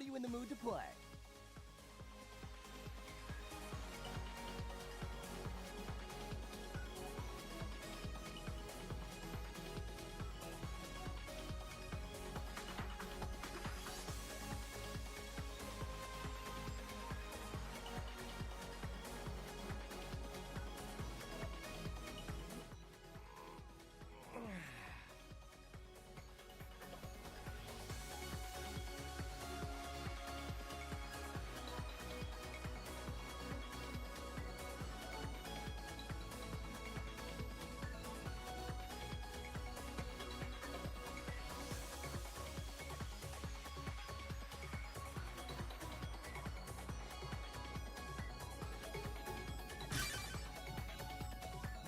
What are you in the mood to play?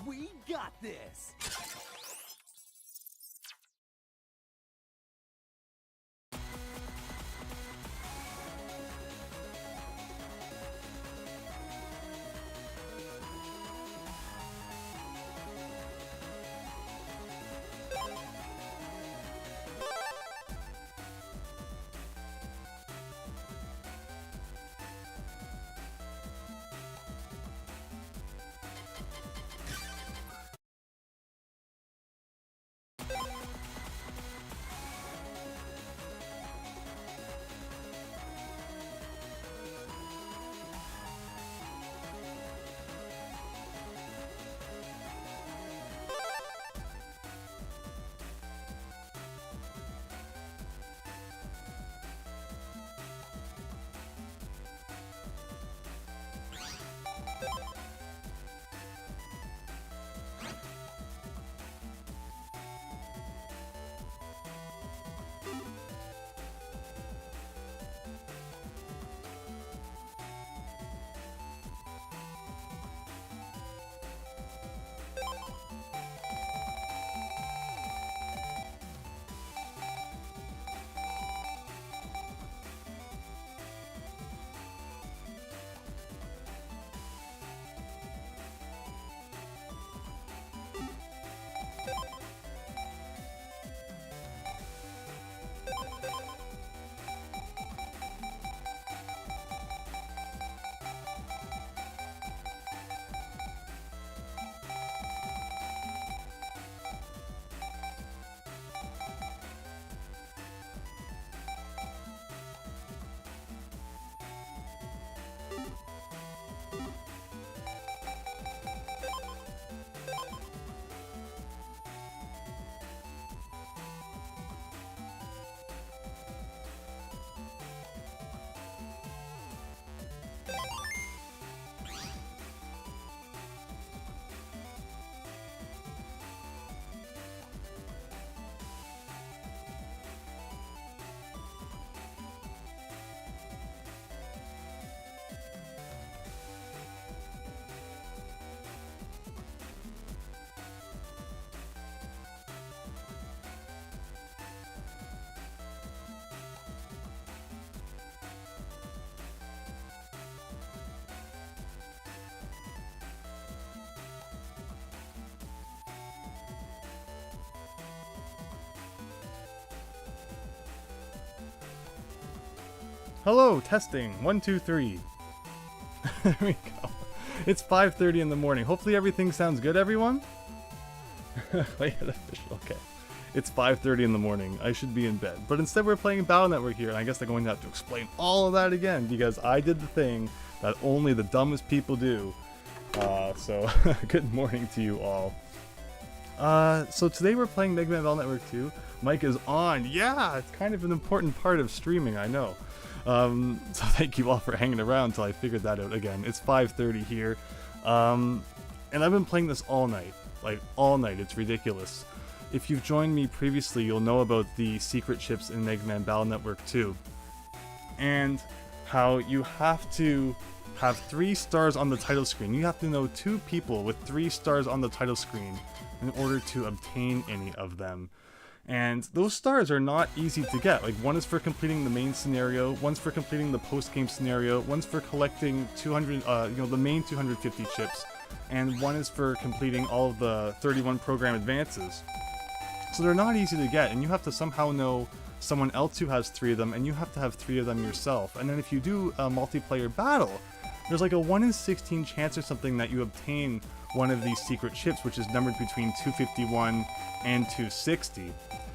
We got this! Hello, testing. 1, 2, 3. There we go. It's 5:30 in the morning. Hopefully everything sounds good, everyone. Wait, official. Okay. It's 5:30 in the morning. I should be in bed. But instead we're playing Battle Network here, and I guess they're going to have to explain all of that again, because I did the thing that only the dumbest people do. So, good morning to you all. So today we're playing Megaman Battle Network 2. Mic is on. Yeah, it's kind of an important part of streaming, I know. So thank you all for hanging around until I figured that out again. It's 5:30 here. And I've been playing this all night. Like, all night. It's ridiculous. If you've joined me previously, you'll know about the secret chips in Megaman Battle Network 2. And how you have to have 3 stars on the title screen. You have to know 2 people with 3 stars on the title screen in order to obtain any of them. And those stars are not easy to get. Like, one is for completing the main scenario, one's for completing the post-game scenario, one's for collecting 200, the main 250 chips, and one is for completing all of the 31 program advances. So they're not easy to get, and you have to somehow know someone else who has 3 of them, and you have to have 3 of them yourself. And then if you do a multiplayer battle, there's like a 1 in 16 chance or something that you obtain one of these secret chips, which is numbered between 251 and 260.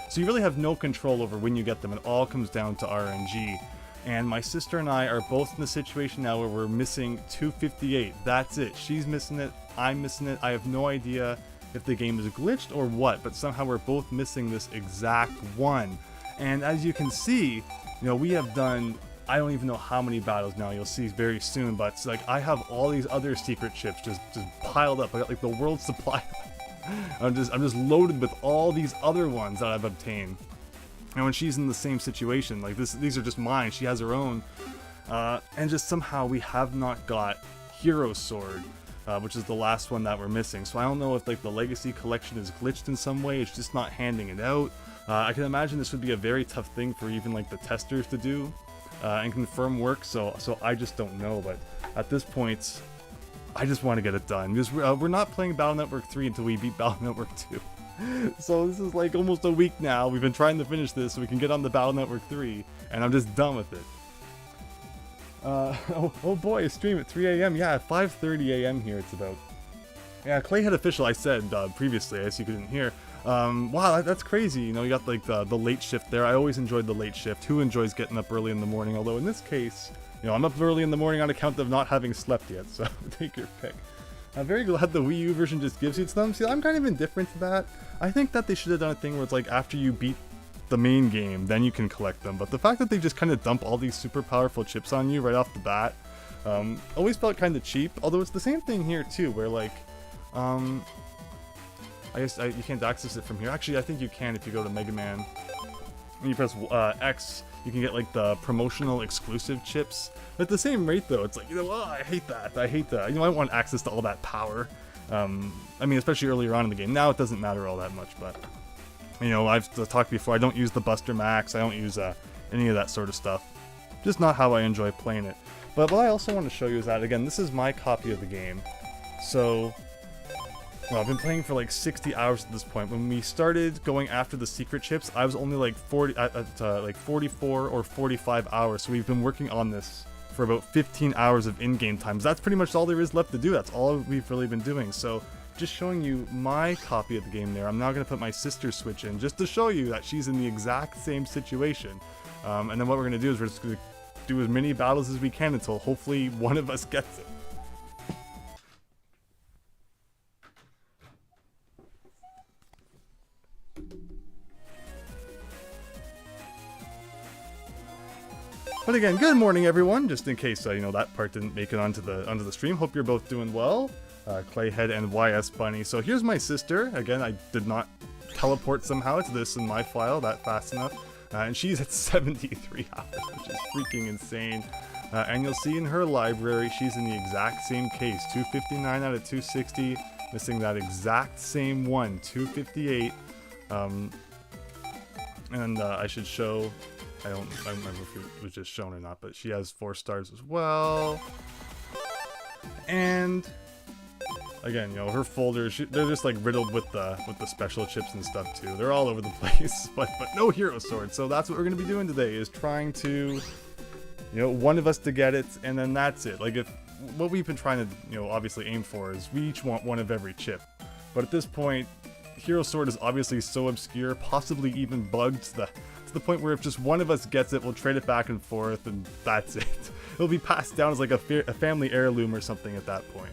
So you really have no control over when you get them. It all comes down to RNG. And my sister and I are both in the situation now where we're missing 258. That's it. She's missing it. I'm missing it. I have no idea if the game is glitched or what, but somehow we're both missing this exact one. And as you can see, you know, we have done, I don't even know how many battles now, you'll see very soon, but it's like I have all these other secret chips just piled up. I got like the world supply. I'm just loaded with all these other ones that I've obtained. And when she's in the same situation, like these are just mine, she has her own. And just somehow we have not got Hero Sword, which is the last one that we're missing. So I don't know if like the Legacy Collection is glitched in some way, it's just not handing it out. I can imagine this would be a very tough thing for even like the testers to do and confirm work, so I just don't know. But at this point, I just want to get it done, because we're not playing Battle Network 3 until we beat Battle Network 2. So this is like almost a week now. We've been trying to finish this so we can get on the Battle Network 3, and I'm just done with it. Oh boy, a stream at 3 a.m. Yeah, 5:30 a.m. here it's about. Yeah, Clayhead Official, I said previously, I guess you couldn't hear. Wow, that's crazy. You know, you got like the late shift there. I always enjoyed the late shift. Who enjoys getting up early in the morning? Although in this case, you know, I'm up early in the morning on account of not having slept yet, so take your pick. I'm very glad the Wii U version just gives you to them. See, I'm kind of indifferent to that. I think that they should have done a thing where it's like after you beat the main game, then you can collect them. But the fact that they just kind of dump all these super powerful chips on you right off the bat, always felt kind of cheap. Although it's the same thing here too, where like, I guess you can't access it from here. Actually, I think you can if you go to Megaman. When you press X, you can get like the promotional exclusive chips. At the same rate though, it's like, you know, oh, I hate that. You know, I want access to all that power. I mean, especially earlier on in the game. Now it doesn't matter all that much, but you know, I've talked before, I don't use the Buster Max, I don't use any of that sort of stuff. Just not how I enjoy playing it. But what I also want to show you is that, again, this is my copy of the game. So, well, I've been playing for like 60 hours at this point. When we started going after the secret chips, I was only like 44 or 45 hours. So we've been working on this for about 15 hours of in-game time. That's pretty much all there is left to do. That's all we've really been doing. So just showing you my copy of the game there. I'm now going to put my sister's Switch in just to show you that she's in the exact same situation. And then what we're going to do is we're just going to do as many battles as we can until hopefully one of us gets it. But again, good morning everyone, just in case you know, that part didn't make it onto the stream. Hope you're both doing well. Clayhead and YS Bunny. So here's my sister. Again, I did not teleport somehow to this in my file that fast enough. And she's at 73 hours, which is freaking insane. And you'll see in her library, she's in the exact same case. 259 out of 260, missing that exact same one, 258. And I should show, I don't remember if it was just shown or not, but she has 4 stars as well. And again, you know, her folders, they're just like riddled with the special chips and stuff too. They're all over the place, but no Hero Sword. So that's what we're going to be doing today, is trying to, you know, one of us to get it, and then that's it. Like, if what we've been trying to, you know, obviously aim for is we each want one of every chip. But at this point, Hero Sword is obviously so obscure, possibly even bugged to the point where if just one of us gets it, we'll trade it back and forth, and that's it. It'll be passed down as like a family heirloom or something at that point.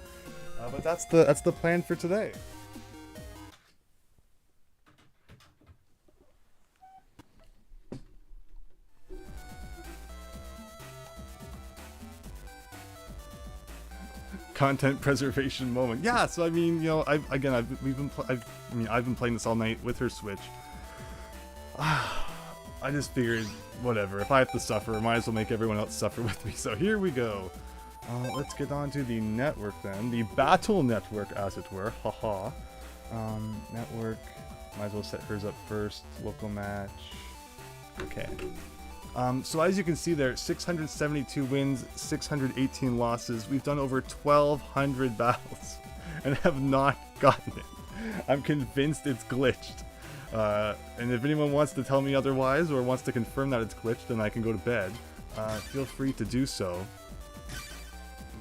But that's the plan for today. Content preservation moment. Yeah, so I mean, you know, I've been playing this all night with her Switch. I just figured, whatever, if I have to suffer, I might as well make everyone else suffer with me. So here we go. Let's get on to the network then. The battle network, as it were. Haha. Network. Might as well set hers up first. Local match. Okay. So as you can see there, 672 wins, 618 losses. We've done over 1,200 battles and have not gotten it. I'm convinced it's glitched. And if anyone wants to tell me otherwise or wants to confirm that it's glitched, then I can go to bed. Feel free to do so.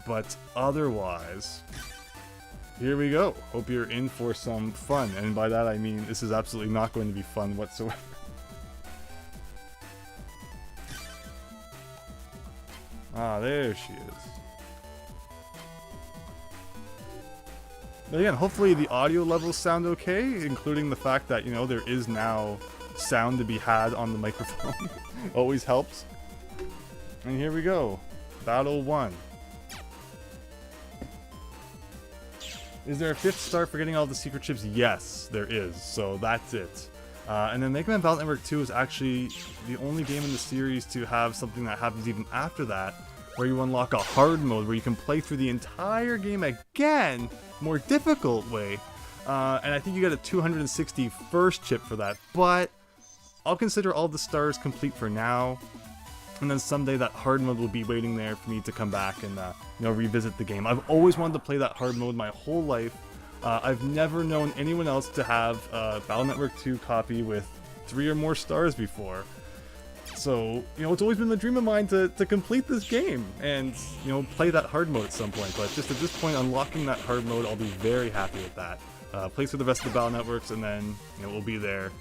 But otherwise, here we go. Hope you're in for some fun. And by that I mean this is absolutely not going to be fun whatsoever. Ah, there she is. But again, hopefully the audio levels sound okay, including the fact that, you know, there is now sound to be had on the microphone. Always helps. And here we go. Battle 1. Is there a 5th star for getting all the secret chips? Yes, there is. So that's it. And then Megaman Battle Network 2 is actually the only game in the series to have something that happens even after that, where you unlock a hard mode where you can play through the entire game again, more difficult way. And I think you get a 261st chip for that, but I'll consider all the stars complete for now. And then someday that hard mode will be waiting there for me to come back and you know, revisit the game. I've always wanted to play that hard mode my whole life. I've never known anyone else to have a Battle Network 2 copy with 3 or more stars before. So, you know, it's always been the dream of mine to complete this game and, you know, play that hard mode at some point. But just at this point, unlocking that hard mode, I'll be very happy with that. Play through the rest of the Battle Networks, and then, you know, we'll be there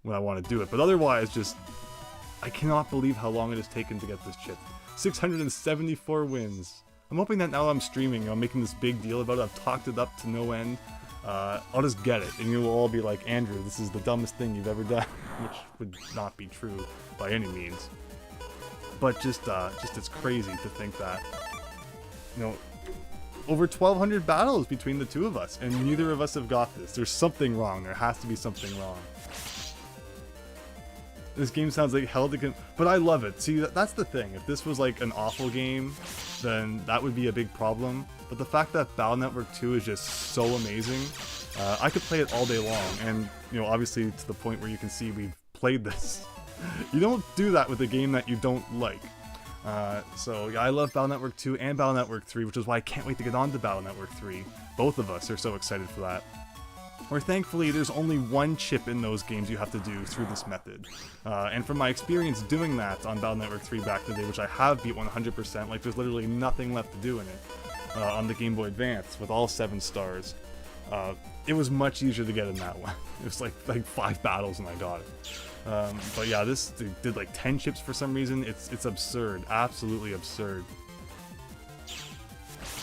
when I want to do it. But otherwise, just, I cannot believe how long it has taken to get this chip. 674 wins. I'm hoping that now I'm streaming, I'm making this big deal about it, I've talked it up to no end. I'll just get it, and you will all be like, Andrew, this is the dumbest thing you've ever done, which would not be true by any means. But just it's crazy to think that, you know, over 1,200 battles between the two of us, and neither of us have got this. There's something wrong. There has to be something wrong. This game sounds like hell to but I love it. See, that's the thing. If this was like an awful game, then that would be a big problem. But the fact that Battle Network 2 is just so amazing, I could play it all day long. And, you know, obviously to the point where you can see we've played this. You don't do that with a game that you don't like. So yeah, I love Battle Network 2 and Battle Network 3, which is why I can't wait to get on to Battle Network 3. Both of us are so excited for that. Where thankfully there's only one chip in those games you have to do through this method. And from my experience doing that on Battle Network 3 back in the day, which I have beat 100%, like there's literally nothing left to do in it, on the Game Boy Advance with all 7 stars, it was much easier to get in that one. It was like 5 battles and I got it. But yeah, this did like 10 chips for some reason. It's absurd, absolutely absurd.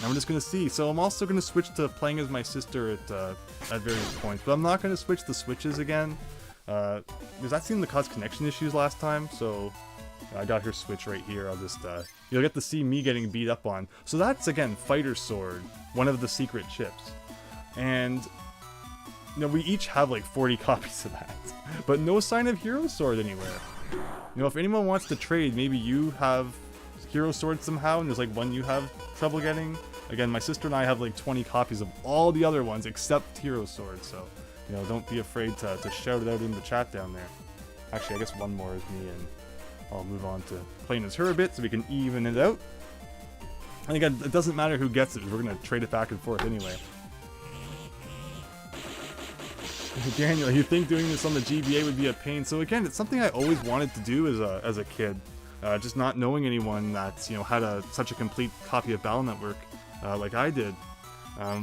And we're just gonna see. So I'm also gonna switch to playing as my sister at various points, but I'm not gonna switch the switches again, because that seemed to cause connection issues last time. So I got her Switch right here. I'll just you'll get to see me getting beat up on. So that's again Fighter Sword, one of the secret chips, and you know we each have like 40 copies of that, but no sign of Hero Sword anywhere. You know, if anyone wants to trade, maybe you have Hero Sword somehow, and there's like one you have trouble getting. Again, my sister and I have like 20 copies of all the other ones except Hero Sword, so, you know, don't be afraid to shout it out in the chat down there. Actually, I guess one more is me, and I'll move on to playing as her a bit so we can even it out. And again, it doesn't matter who gets it, we're going to trade it back and forth anyway. Daniel, you think doing this on the GBA would be a pain? So again, it's something I always wanted to do as a kid. Just not knowing anyone that's, you know, had such a complete copy of Battle Network like I did.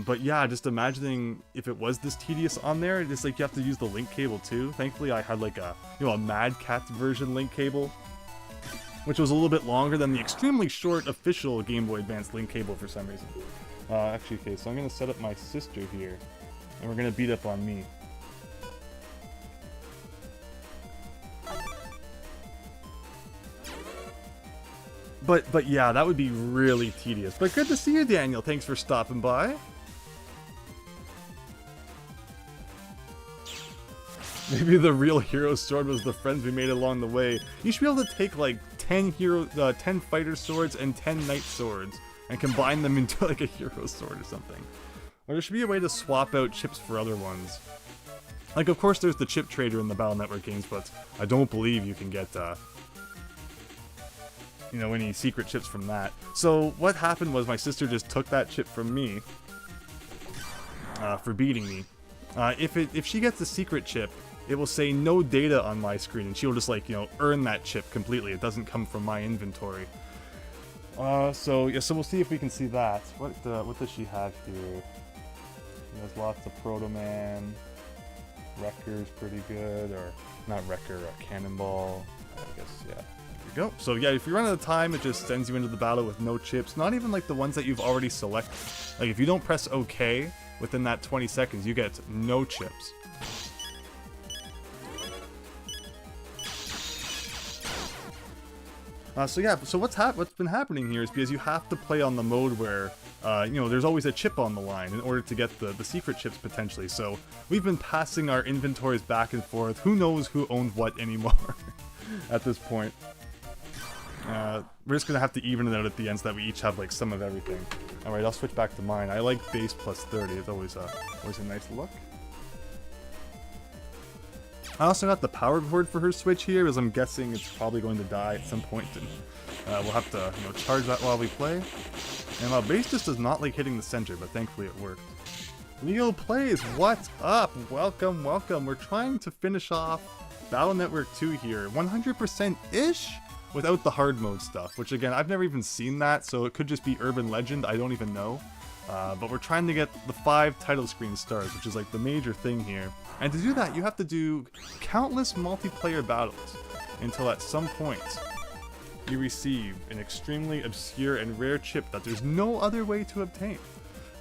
But yeah, just imagining if it was this tedious on there, it's like you have to use the link cable too. Thankfully I had like a Mad Catz version link cable, which was a little bit longer than the extremely short official Game Boy Advance link cable for some reason. Actually, okay, so I'm gonna set up my sister here, and we're gonna beat up on me. But yeah, that would be really tedious. But good to see you, Daniel. Thanks for stopping by. Maybe the real Hero Sword was the friends we made along the way. You should be able to take like 10 Fighter Swords and 10 Knight Swords and combine them into like a Hero Sword or something. Or there should be a way to swap out chips for other ones. Like, of course, there's the chip trader in the Battle Network games, but I don't believe you can get you know, any secret chips from that. So what happened was my sister just took that chip from me for beating me. If she gets a secret chip, it will say no data on my screen, and she'll just like, you know, earn that chip completely. It doesn't come from my inventory. So we'll see if we can see that. What does she have here? She has lots of Proto Man. Wrecker's pretty good, or not Wrecker, Cannonball. I guess, yeah. There we go. So yeah, if you run out of time, it just sends you into the battle with no chips. Not even like the ones that you've already selected. Like if you don't press OK within that 20 seconds, you get no chips. So what's been happening here is because you have to play on the mode where, you know, there's always a chip on the line in order to get the secret chips potentially. So we've been passing our inventories back and forth. Who knows who owned what anymore at this point. We're just gonna have to even it out at the end so that we each have like some of everything. All right, I'll switch back to mine. I like base plus 30. It's always a nice look. I also got the power cord for her Switch here, because I'm guessing it's probably going to die at some point, and we'll have to, you know, charge that while we play. And my base just does not like hitting the center, but thankfully it worked. Leo Plays, what's up? Welcome, welcome. We're trying to finish off Battle Network 2 here, 100%-ish, without the hard mode stuff, which again, I've never even seen that, so it could just be urban legend, I don't even know. But we're trying to get the 5 title screen stars, which is like the major thing here. And to do that, you have to do countless multiplayer battles until at some point you receive an extremely obscure and rare chip that there's no other way to obtain.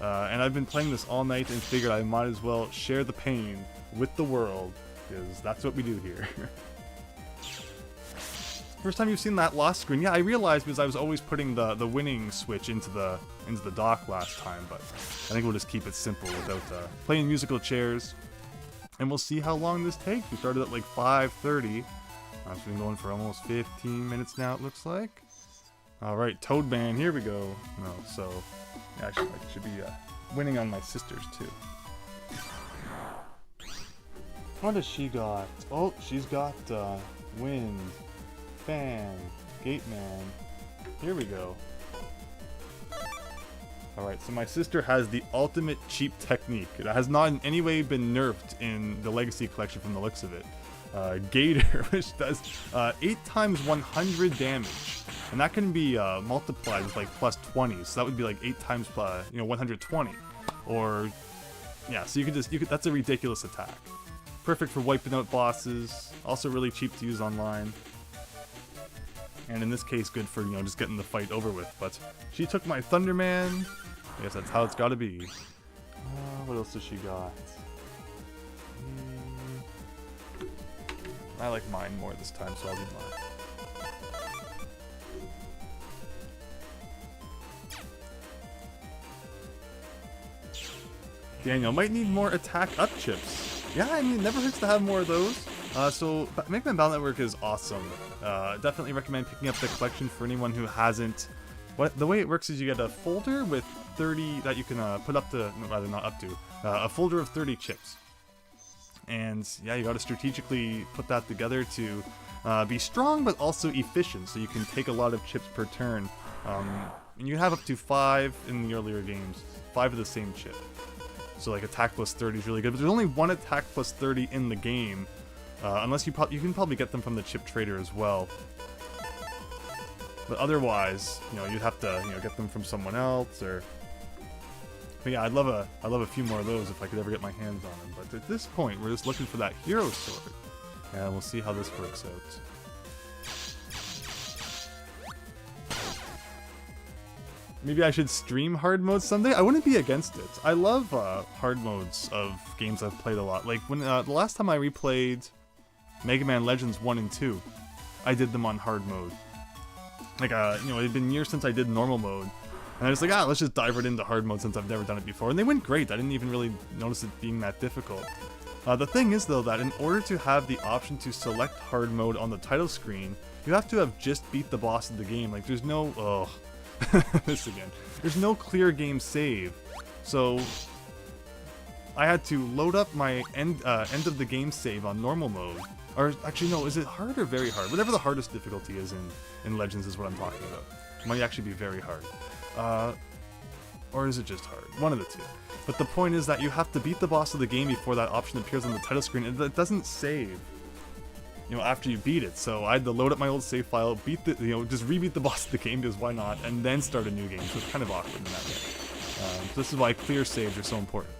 And I've been playing this all night and figured I might as well share the pain with the world, because that's what we do here. First time you've seen that lost screen, yeah, I realized because I was always putting the winning switch into the dock last time, but I think we'll just keep it simple without playing musical chairs, and we'll see how long this takes. We started at like 5:30. I've been going for almost 15 minutes now, it looks like. All right, Toadman, here we go. No, so actually, I should be winning on my sisters too. What has she got? Oh, she's got wind. Fan, Gate Man. Here we go. Alright, so my sister has the ultimate cheap technique. It has not in any way been nerfed in the Legacy Collection from the looks of it. Gator, which does 8 times 100 damage. And that can be multiplied with like plus 20, so that would be like 8 times 120. Or, yeah, so that's a ridiculous attack. Perfect for wiping out bosses, also really cheap to use online. And in this case, good for, you know, just getting the fight over with. But she took my Thunderman. I guess that's how it's got to be. What else does she got? I like mine more this time, so I'll do mine. Daniel might need more attack up chips. Yeah, I mean, it never hurts to have more of those. So Megaman Battle Network is awesome. Definitely recommend picking up the collection for anyone who hasn't. The way it works is you get a folder with 30 that you can put up to, no, rather not up to, a folder of 30 chips. And yeah, you got to strategically put that together to be strong but also efficient, so you can take a lot of chips per turn. And you have up to 5 in the earlier games, 5 of the same chip. So like attack plus 30 is really good, but there's only one attack plus 30 in the game. Unless you can probably get them from the chip trader as well. But otherwise, you know, you'd have to, you know, get them from someone else, or. But yeah, I'd love a few more of those if I could ever get my hands on them. But at this point, we're just looking for that hero sword, and we'll see how this works out. Maybe I should stream hard modes someday? I wouldn't be against it. I love hard modes of games I've played a lot. Like when the last time I replayed Mega Man Legends 1 and 2, I did them on hard mode. Like, you know, it had been years since I did normal mode. And I was like, let's just dive right into hard mode since I've never done it before. And they went great. I didn't even really notice it being that difficult. The thing is, though, that in order to have the option to select hard mode on the title screen, you have to have just beat the boss of the game. Like, there's no... this again. There's no clear game save. So I had to load up my end of the game save on normal mode. Or actually no, is it hard or very hard? Whatever the hardest difficulty is in Legends is what I'm talking about. It might actually be very hard. Or is it just hard? One of the two. But the point is that you have to beat the boss of the game before that option appears on the title screen, and it doesn't save, you know, after you beat it. So I had to load up my old save file, beat the, you know, just rebeat the boss of the game, because why not, and then start a new game. So it's kind of awkward in that way. So this is why clear saves are so important.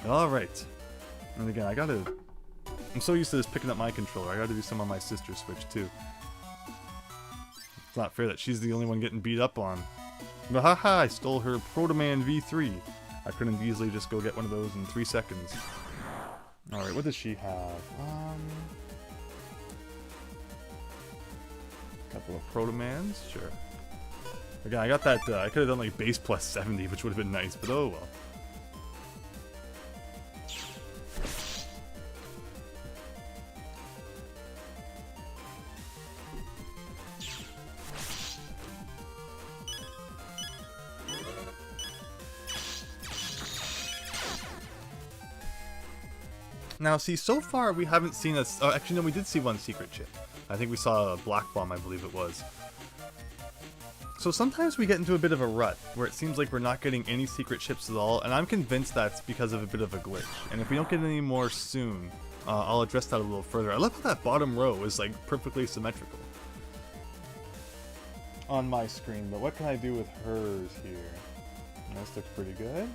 Alright. And again, I'm so used to this picking up my controller, I gotta do some on my sister's Switch too. It's not fair that she's the only one getting beat up on. But haha, I stole her Protoman V3. I couldn't easily just go get one of those in 3 seconds. Alright, what does she have? Couple of Protomans, sure. Again, I got that, I could have done like base plus 70, which would have been nice, but oh well. Now, see, so far we haven't seen us. Oh, actually, no, we did see one secret chip. I think we saw a black bomb, I believe it was. So sometimes we get into a bit of a rut where it seems like we're not getting any secret chips at all, and I'm convinced that's because of a bit of a glitch. And if we don't get any more soon, I'll address that a little further. I love how that bottom row is like perfectly symmetrical on my screen, but what can I do with hers here? This looks pretty good.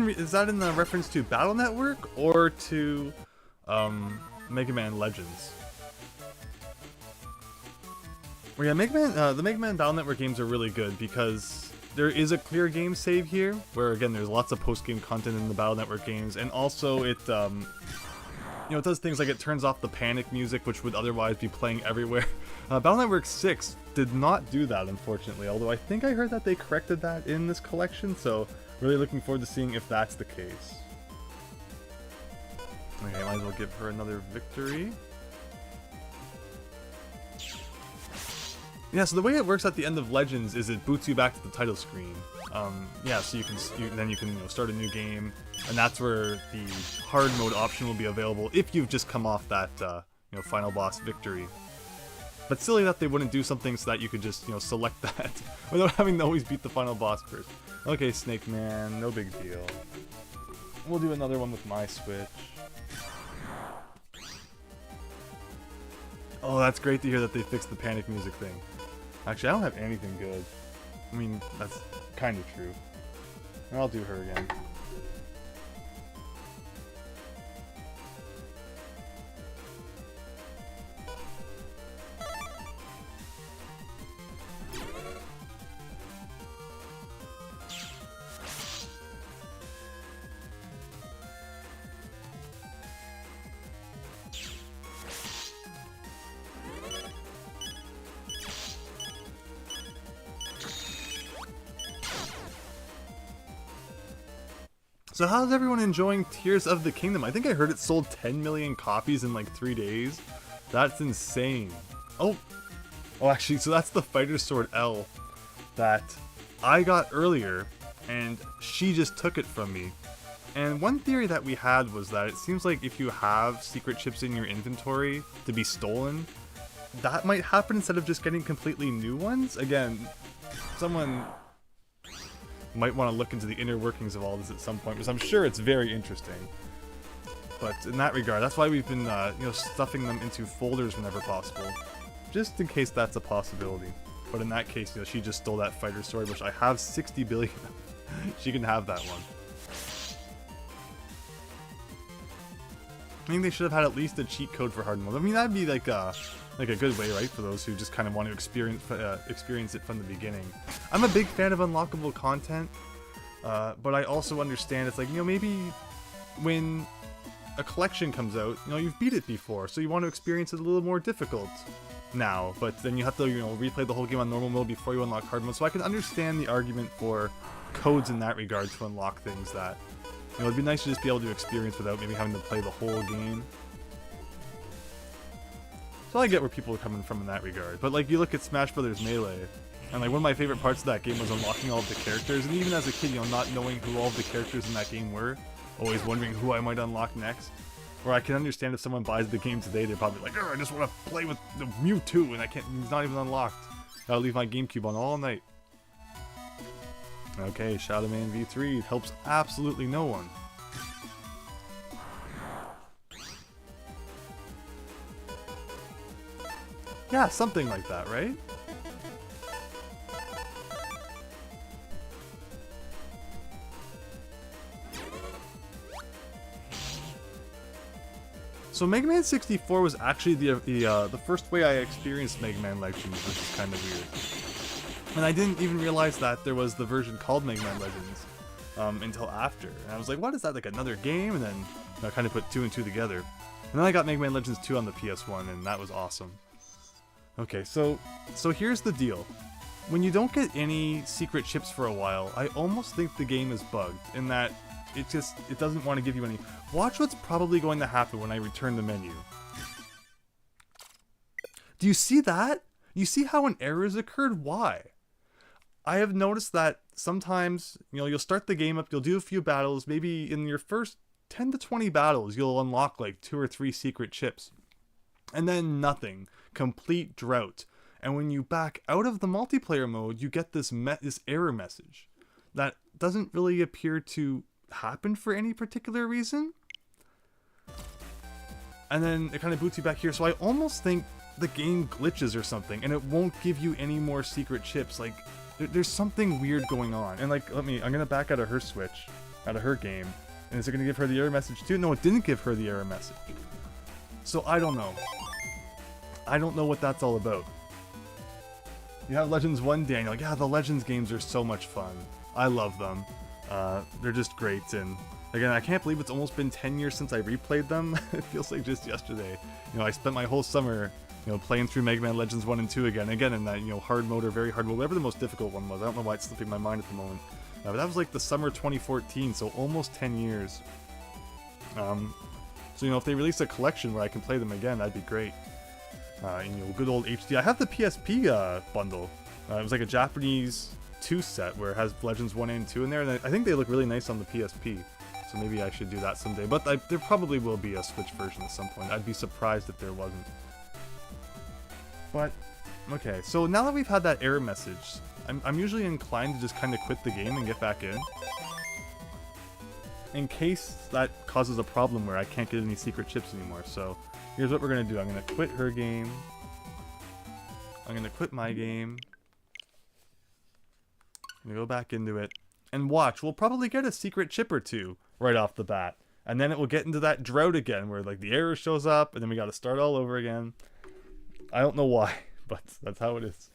Is that in the reference to Battle Network or to Mega Man Legends? Well, yeah, the Mega Man Battle Network games are really good because there is a clear game save here, where again there's lots of post-game content in the Battle Network games, and also it you know, it does things like it turns off the panic music, which would otherwise be playing everywhere. Battle Network 6 did not do that, unfortunately, although I think I heard that they corrected that in this collection, so really looking forward to seeing if that's the case. Okay, might as well give her another victory. Yeah, so the way it works at the end of Legends is it boots you back to the title screen. Yeah, so then you can start a new game, and that's where the hard mode option will be available if you've just come off that final boss victory. But silly that they wouldn't do something so that you could just select that without having to always beat the final boss first. Okay, Snake Man, no big deal. We'll do another one with my Switch. Oh, that's great to hear that they fixed the panic music thing. Actually, I don't have anything good. I mean, that's kind of true. I'll do her again. So how's everyone enjoying Tears of the Kingdom? I think I heard it sold 10 million copies in like 3 days. That's insane. Oh, actually, so that's the Fighter Sword L that I got earlier, and she just took it from me. And one theory that we had was that it seems like if you have secret chips in your inventory to be stolen, that might happen instead of just getting completely new ones. Again, someone might want to look into the inner workings of all this at some point, because I'm sure it's very interesting. But in that regard, that's why we've been stuffing them into folders whenever possible, just in case that's a possibility. But in that case, she just stole that fighter sword, which I have 60 billion of. She can have that one. I think they should have had at least a cheat code for hard mode. I mean, that'd be like a good way, right, for those who just kind of want to experience it from the beginning. I'm a big fan of unlockable content, but I also understand it's like, maybe when a collection comes out, you've beat it before, so you want to experience it a little more difficult now, but then you have to, replay the whole game on normal mode before you unlock hard mode, so I can understand the argument for codes in that regard to unlock things that, it'd be nice to just be able to experience without maybe having to play the whole game. So I get where people are coming from in that regard. But like, you look at Smash Brothers Melee, and like one of my favorite parts of that game was unlocking all of the characters, and even as a kid, you know, not knowing who all of the characters in that game were, always wondering who I might unlock next. Or I can understand if someone buys the game today, they're probably like, oh, I just want to play with the Mewtwo, and he's not even unlocked. I'll leave my GameCube on all night. Okay, Shadow Man V3 helps absolutely no one. Yeah, something like that, right? So Mega Man 64 was actually the first way I experienced Mega Man Legends, which is kind of weird. And I didn't even realize that there was the version called Mega Man Legends until after. And I was like, what is that, like another game? And then I kind of put 2 and 2 together. And then I got Mega Man Legends 2 on the PS1, and that was awesome. Okay, so here's the deal. When you don't get any secret chips for a while, I almost think the game is bugged, in that it doesn't want to give you any. Watch what's probably going to happen when I return the menu. Do you see that? You see how an error has occurred? Why? I have noticed that sometimes, you know, you'll start the game up, you'll do a few battles, maybe in your first 10 to 20 battles, you'll unlock like 2 or 3 secret chips. And then nothing. Complete drought. And when you back out of the multiplayer mode, you get this error message that doesn't really appear to happen for any particular reason. And then it kind of boots you back here. So I almost think the game glitches or something, and it won't give you any more secret chips. Like, there's something weird going on. And like, I'm gonna back out of her switch, out of her game. And is it gonna give her the error message too? No, it didn't give her the error message. So I don't know. I don't know what that's all about. You have Legends 1 day, and you're like, yeah, the Legends games are so much fun. I love them. They're just great, and again, I can't believe it's almost been 10 years since I replayed them. It feels like just yesterday. You know, I spent my whole summer, you know, playing through Mega Man Legends 1 and 2 again in that, you know, hard mode or very hard mode, whatever the most difficult one was. I don't know why it's slipping my mind at the moment. But that was like the summer 2014, so almost 10 years. So, you know, if they release a collection where I can play them again, that'd be great. You know, good old HD. I have the PSP bundle. It was like a Japanese 2 set where it has Legends 1 and 2 in there, and I think they look really nice on the PSP. So maybe I should do that someday. But there probably will be a Switch version at some point. I'd be surprised if there wasn't. But, okay, so now that we've had that error message, I'm usually inclined to just kind of quit the game and get back in case that causes a problem where I can't get any secret chips anymore. So here's what we're going to do. I'm going to quit her game. I'm going to quit my game. I'm going to go back into it. And watch, we'll probably get a secret chip or 2 right off the bat. And then it will get into that drought again where like the error shows up and then we got to start all over again. I don't know why, but that's how it is.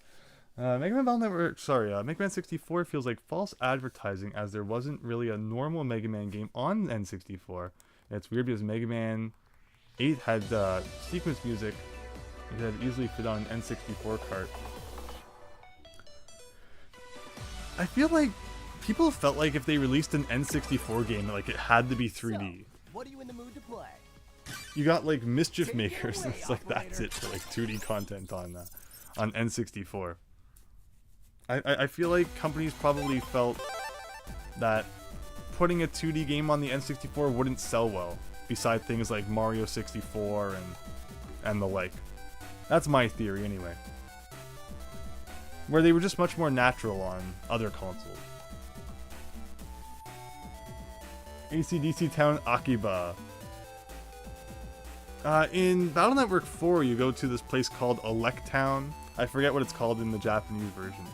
Mega Man 64 feels like false advertising, as there wasn't really a normal Mega Man game on N64. And it's weird because Mega Man 8 had sequence music that had easily fit on an N64 cart. I feel like people felt like if they released an N64 game, like it had to be 3D. So, what are you in the mood to play? You got like Mischief Makers, and it's like that's it for like 2D content on N64. I feel like companies probably felt that putting a 2D game on the N64 wouldn't sell well, beside things like Mario 64 and the like. That's my theory anyway. Where they were just much more natural on other consoles. AC/DC Town Akiba. In Battle Network 4, you go to this place called Electown. I forget what it's called in the Japanese version.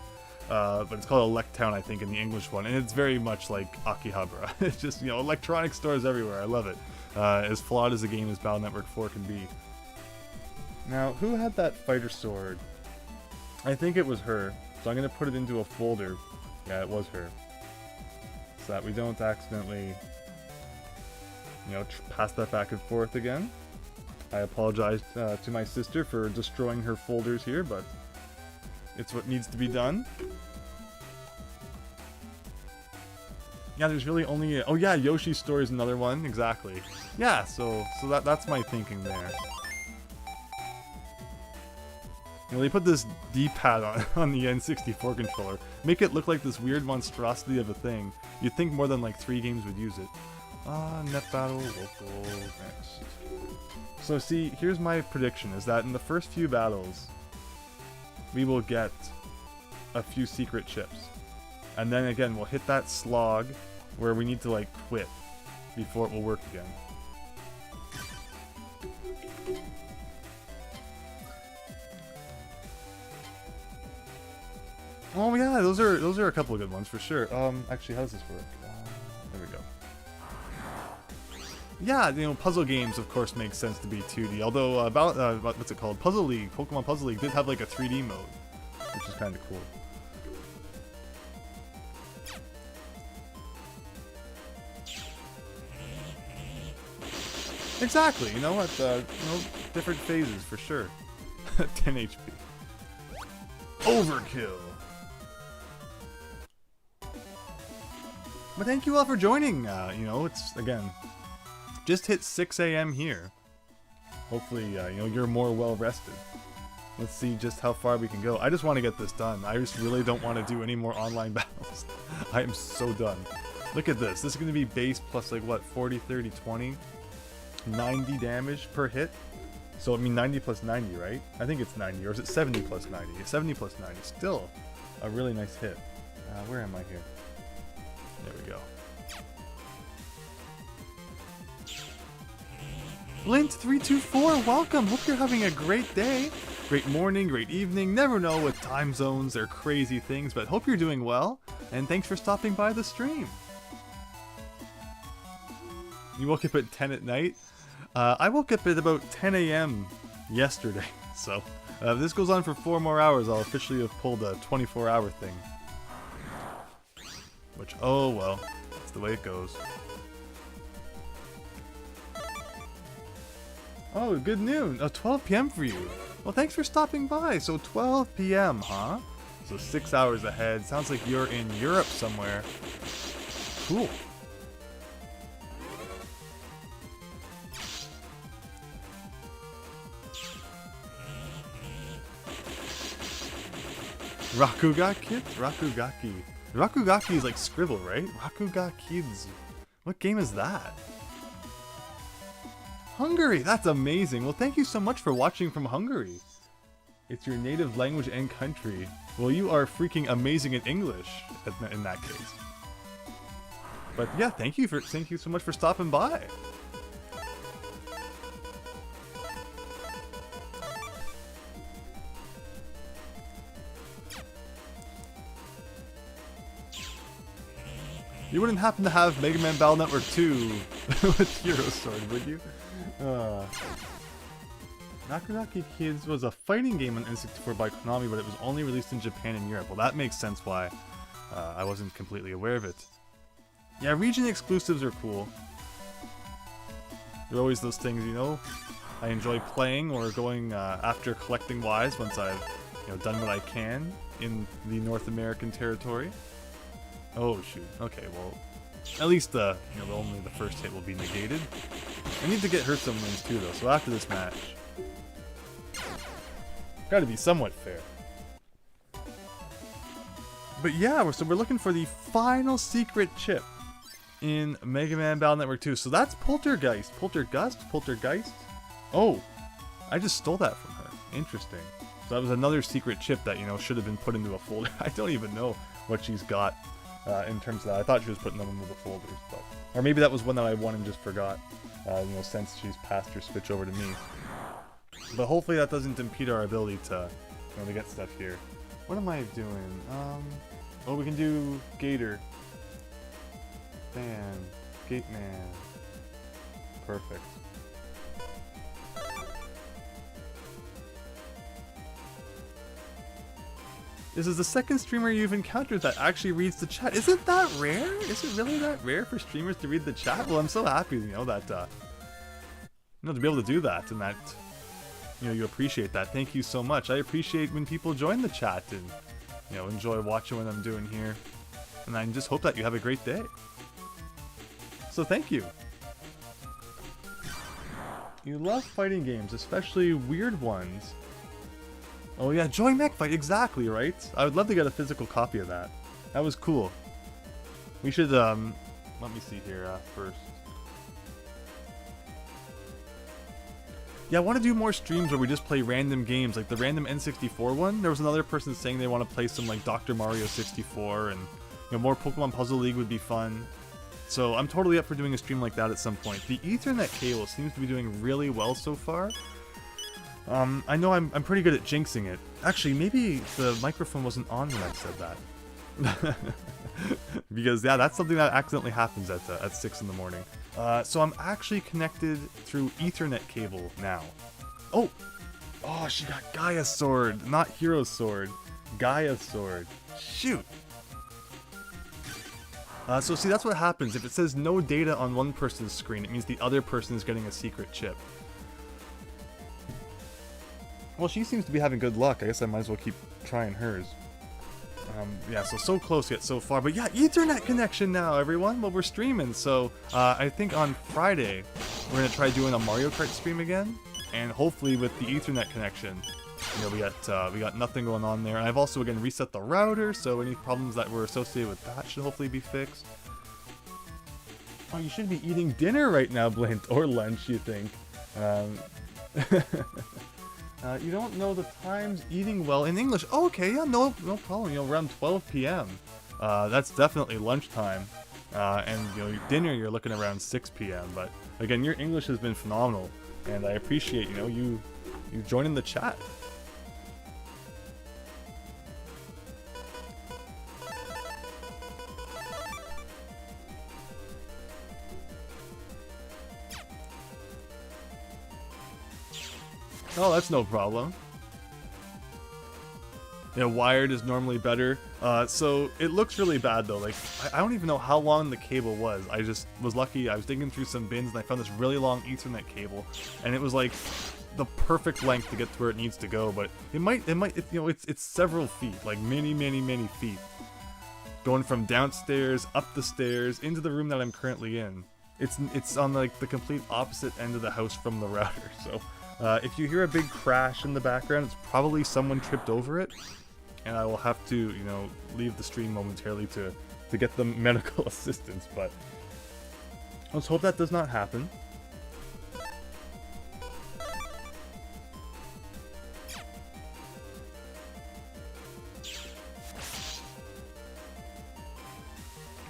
But it's called Electown, I think, in the English one. And it's very much like Akihabara. It's just, you know, electronic stores everywhere. I love it. As flawed as a game as Battle Network 4 can be. Now, who had that fighter sword? I think it was her. So I'm going to put it into a folder. Yeah, it was her. So that we don't accidentally, you know, pass that back and forth again. I apologize to my sister for destroying her folders here, but it's what needs to be done. Yeah, there's really only oh yeah, Yoshi's Story is another one, exactly. Yeah, so that's my thinking there. You know, they put this D-pad on the N64 controller. Make it look like this weird monstrosity of a thing. You'd think more than like 3 games would use it. Net battle, local, next. So see, here's my prediction, is that in the first few battles, we will get a few secret chips. And then again, we'll hit that slog where we need to like quit before it will work again. Oh yeah, those are a couple of good ones for sure. Actually, how does this work? There we go. Yeah, you know, puzzle games of course make sense to be 2D. Although what's it called? Puzzle League, Pokemon Puzzle League did have like a 3D mode, which is kind of cool. Exactly. You know what? Different phases for sure. 10 HP. Overkill. But thank you all for joining. You know, it's, again, just hit 6 AM here. Hopefully, you know, you're more well rested. Let's see just how far we can go. I just want to get this done. I just really don't want to do any more online battles. I am so done. Look at this. This is going to be base plus, like, what, 40, 30, 20? 90 damage per hit? So, I mean, 90 plus 90, right? I think it's 90. Or is it 70 plus 90? 70 plus 90. Still a really nice hit. Where am I here? There we go. Blint324, welcome! Hope you're having a great day. Great morning, great evening. Never know with time zones, they're crazy things, but hope you're doing well. And thanks for stopping by the stream. You woke up at 10 at night? I woke up at about 10 AM yesterday. So, if this goes on for 4 more hours, I'll officially have pulled a 24-hour thing. Which, oh well, that's the way it goes. Oh, good noon. Oh, 12 PM for you. Well, thanks for stopping by. So 12 PM, huh? So 6 hours ahead. Sounds like you're in Europe somewhere. Cool. Rakuga Kids? Rakugaki. Rakugaki is like Scribble, right? Rakuga Kids. What game is that? Hungary! That's amazing! Well, thank you so much for watching from Hungary. It's your native language and country. Well, you are freaking amazing in English in that case. But yeah, thank you so much for stopping by. You wouldn't happen to have Megaman Battle Network 2 with Hero Sword, would you? Nakanaki Kids was a fighting game on N64 by Konami, but it was only released in Japan and Europe. Well, that makes sense why I wasn't completely aware of it. Yeah, region exclusives are cool. They're always those things, you know, I enjoy playing or going after collecting wise once I've, you know, done what I can in the North American territory. Oh shoot. Okay, well, at least you know, only the first hit will be negated. I need to get her some wins too, though. So after this match, got to be somewhat fair. But yeah, so we're looking for the final secret chip in Mega Man Battle Network 2. So that's Poltergeist. Poltergeist? Oh, I just stole that from her. Interesting. So that was another secret chip that, you know, should have been put into a folder. I don't even know what she's got. In terms of that, I thought she was putting them into the folders, but or maybe that was one that I won and just forgot. You know, since she's passed her switch over to me. But hopefully that doesn't impede our ability to, you know, to get stuff here. What am I doing? Oh, we can do Gator. Fan. Gate Man. Perfect. This is the second streamer you've encountered that actually reads the chat. Isn't that rare? Is it really that rare for streamers to read the chat? Well, I'm so happy, you know, that, you know, to be able to do that and that, you know, you appreciate that. Thank you so much. I appreciate when people join the chat and, you know, enjoy watching what I'm doing here. And I just hope that you have a great day. So thank you. You love fighting games, especially weird ones. Oh yeah, Joy Mech Fight, exactly, right? I would love to get a physical copy of that. That was cool. We should, let me see here, first. Yeah, I want to do more streams where we just play random games, like the random N64 one. There was another person saying they want to play some, like, Dr. Mario 64, and, you know, more Pokemon Puzzle League would be fun. So I'm totally up for doing a stream like that at some point. The Ethernet cable seems to be doing really well so far. I know I'm pretty good at jinxing it. Actually, maybe the microphone wasn't on when I said that. Because, yeah, that's something that accidentally happens at 6 in the morning. So I'm actually connected through Ethernet cable now. Oh! Oh, she got Gaia's sword, not Hero's sword. Gaia's sword. Shoot! So see, that's what happens. If it says no data on one person's screen, it means the other person is getting a secret chip. Well, she seems to be having good luck. I guess I might as well keep trying hers. Yeah, so close yet so far. But yeah, Ethernet connection now, everyone. Well, we're streaming, so I think on Friday we're gonna try doing a Mario Kart stream again, and hopefully with the Ethernet connection, you know, we got nothing going on there. And I've also again reset the router, so any problems that were associated with that should hopefully be fixed. Oh, you should be eating dinner right now, Blint, or lunch, you think? You don't know the times eating well in English. Oh, okay, yeah, no problem. You know, around 12 p.m. That's definitely lunchtime. And you know, your dinner you're looking around 6 p.m. But again, your English has been phenomenal, and I appreciate you joining the chat. Oh, that's no problem. Yeah, wired is normally better. So it looks really bad though. Like, I don't even know how long the cable was. I just was lucky. I was digging through some bins and I found this really long Ethernet cable, and it was like the perfect length to get to where it needs to go. But it might, you know, it's several feet, like many feet, going from downstairs, up the stairs, into the room that I'm currently in. It's on like the complete opposite end of the house from the router. So. If you hear a big crash in the background, it's probably someone tripped over it, and I will have to, you know, leave the stream momentarily to get the medical assistance, but let's hope that does not happen.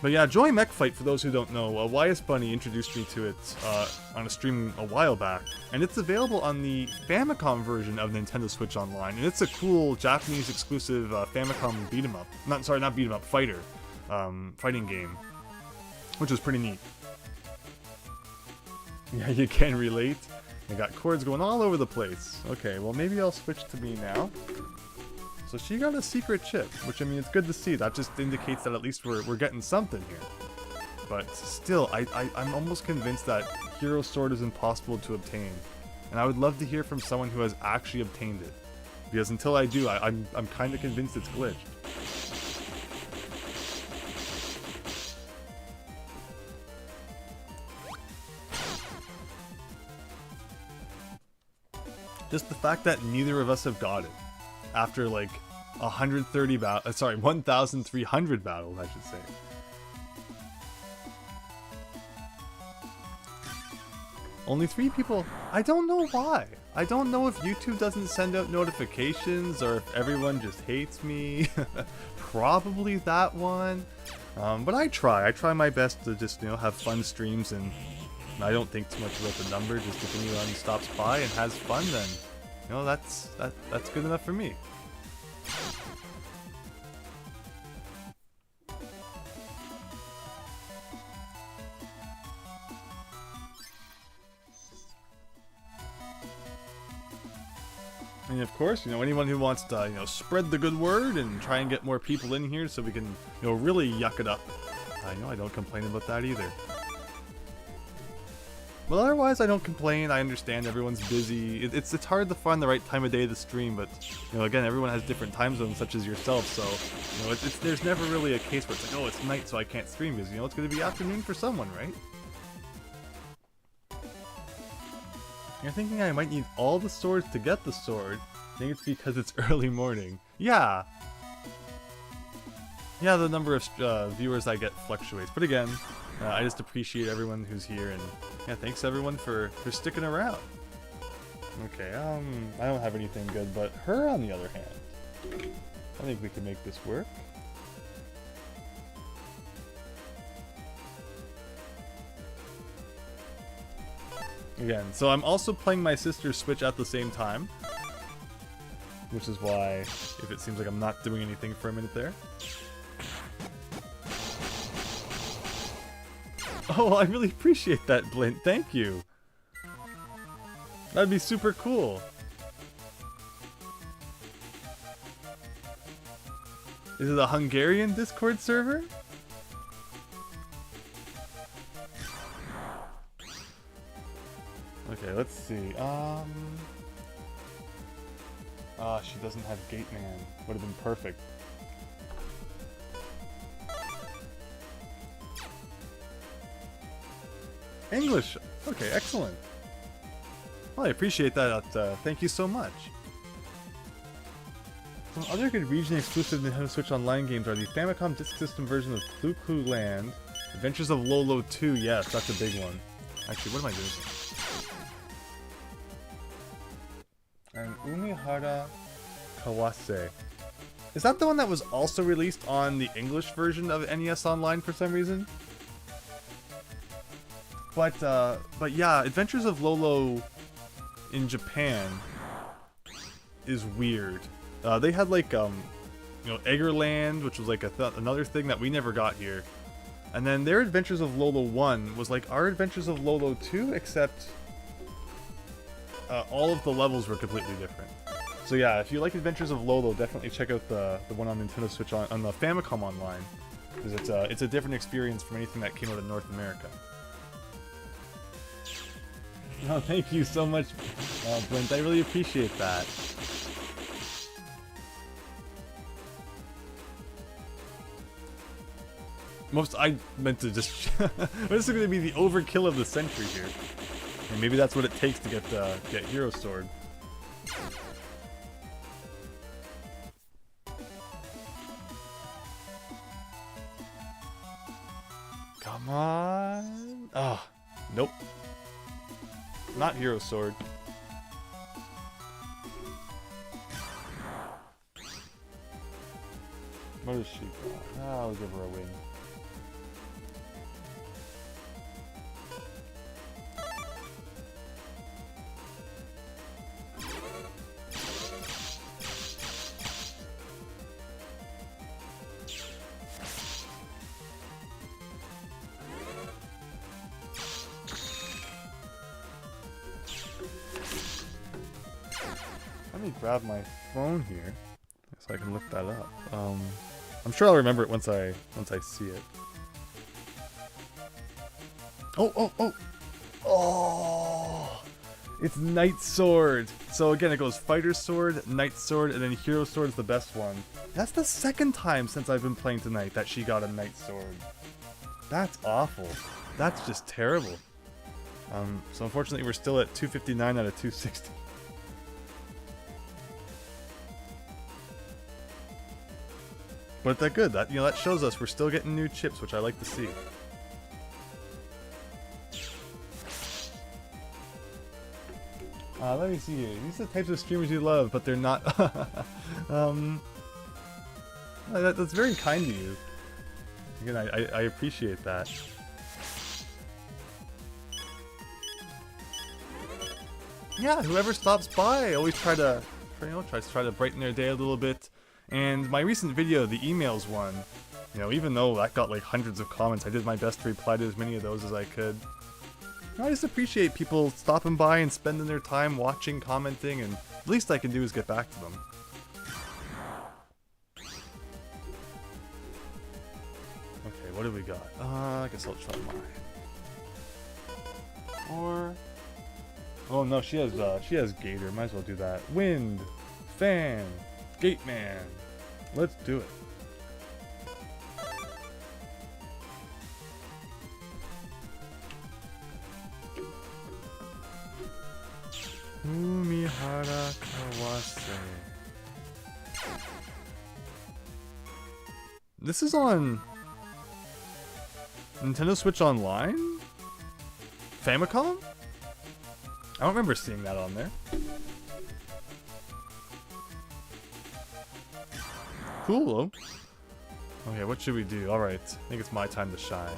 But yeah, Joy Mech Fight, for those who don't know, YS Bunny introduced me to it on a stream a while back, and it's available on the Famicom version of Nintendo Switch Online, and it's a cool Japanese exclusive Famicom beat 'em up. Not beat 'em up, fighter. Fighting game, which is pretty neat. Yeah, you can relate. I got cords going all over the place. Okay, well maybe I'll switch to me now. So she got a secret chip, which, I mean, it's good to see. That just indicates that at least we're getting something here. But still, I'm almost convinced that Hero Sword is impossible to obtain. And I would love to hear from someone who has actually obtained it. Because until I do, I'm kind of convinced it's glitched. Just the fact that neither of us have got it. After like 1,300 battles, I should say. Only 3 people. I don't know why. I don't know if YouTube doesn't send out notifications or if everyone just hates me. Probably that one. But I try my best to just, you know, have fun streams, and I don't think too much about the number. Just if anyone stops by and has fun, then, you know, that's good enough for me. And of course, you know, anyone who wants to, you know, spread the good word and try and get more people in here so we can, you know, really yuck it up. I know I don't complain about that either. But otherwise, I don't complain. I understand everyone's busy. It's hard to find the right time of day to stream, but, you know, again, everyone has different time zones, such as yourself. So, you know, there's never really a case where it's like, oh, it's night, so I can't stream, because, you know, it's going to be afternoon for someone, right? You're thinking I might need all the swords to get the sword. I think it's because it's early morning. Yeah. Yeah, the number of viewers I get fluctuates. But again, I just appreciate everyone who's here, and yeah, thanks everyone for sticking around. Okay, I don't have anything good, but her on the other hand. I think we can make this work. Again, so I'm also playing my sister's Switch at the same time. Which is why, if it seems like I'm not doing anything for a minute there. Oh, I really appreciate that, Blint. Thank you. That'd be super cool. Is it a Hungarian Discord server? Okay, let's see. She doesn't have Gate Man. Would have been perfect. English! Okay, excellent. Well, I appreciate that. Thank you so much. Some other good region-exclusive Nintendo Switch Online games are the Famicom Disk System version of Clu Clu Land, Adventures of Lolo 2, yes, that's a big one. Actually, what am I doing here? And Umihara Kawase. Is that the one that was also released on the English version of NES Online for some reason? But yeah, Adventures of Lolo in Japan is weird. They had like, you know, Eggerland, which was like another thing that we never got here. And then their Adventures of Lolo 1 was like our Adventures of Lolo 2, except all of the levels were completely different. So yeah, if you like Adventures of Lolo, definitely check out the one on Nintendo Switch on the Famicom Online, because it's a different experience from anything that came out of North America. Oh, thank you so much, Brent. I really appreciate that. I meant to just... This is going to be the overkill of the century here. And maybe that's what it takes to get Hero Sword. Come on. Oh, nope. Not Hero Sword. What is she got? I'll give her a win. Let me grab my phone here so I can look that up. I'm sure I'll remember it once I see it. Oh! It's Knight Sword. So again, it goes Fighter Sword, Knight Sword, and then Hero Sword is the best one. That's the second time since I've been playing tonight that she got a Knight Sword. That's awful. That's just terrible. So unfortunately, we're still at 259 out of 260. But that good. That, you know, that shows us we're still getting new chips, which I like to see. Let me see here. These are the types of streamers you love, but they're not. That's very kind of you. Again, I appreciate that. Yeah, whoever stops by, I always try to brighten their day a little bit. And my recent video, the emails one, you know, even though that got like hundreds of comments, I did my best to reply to as many of those as I could. I just appreciate people stopping by and spending their time watching, commenting, and the least I can do is get back to them. Okay, what do we got? I guess I'll try mine. Or... oh no, she has Gator, might as well do that. Wind, Fan, Gate Man. Let's do it. Umihara Harakawase. This is on Nintendo Switch Online? Famicom? I don't remember seeing that on there. Cool. Okay, what should we do? Alright, I think it's my time to shine.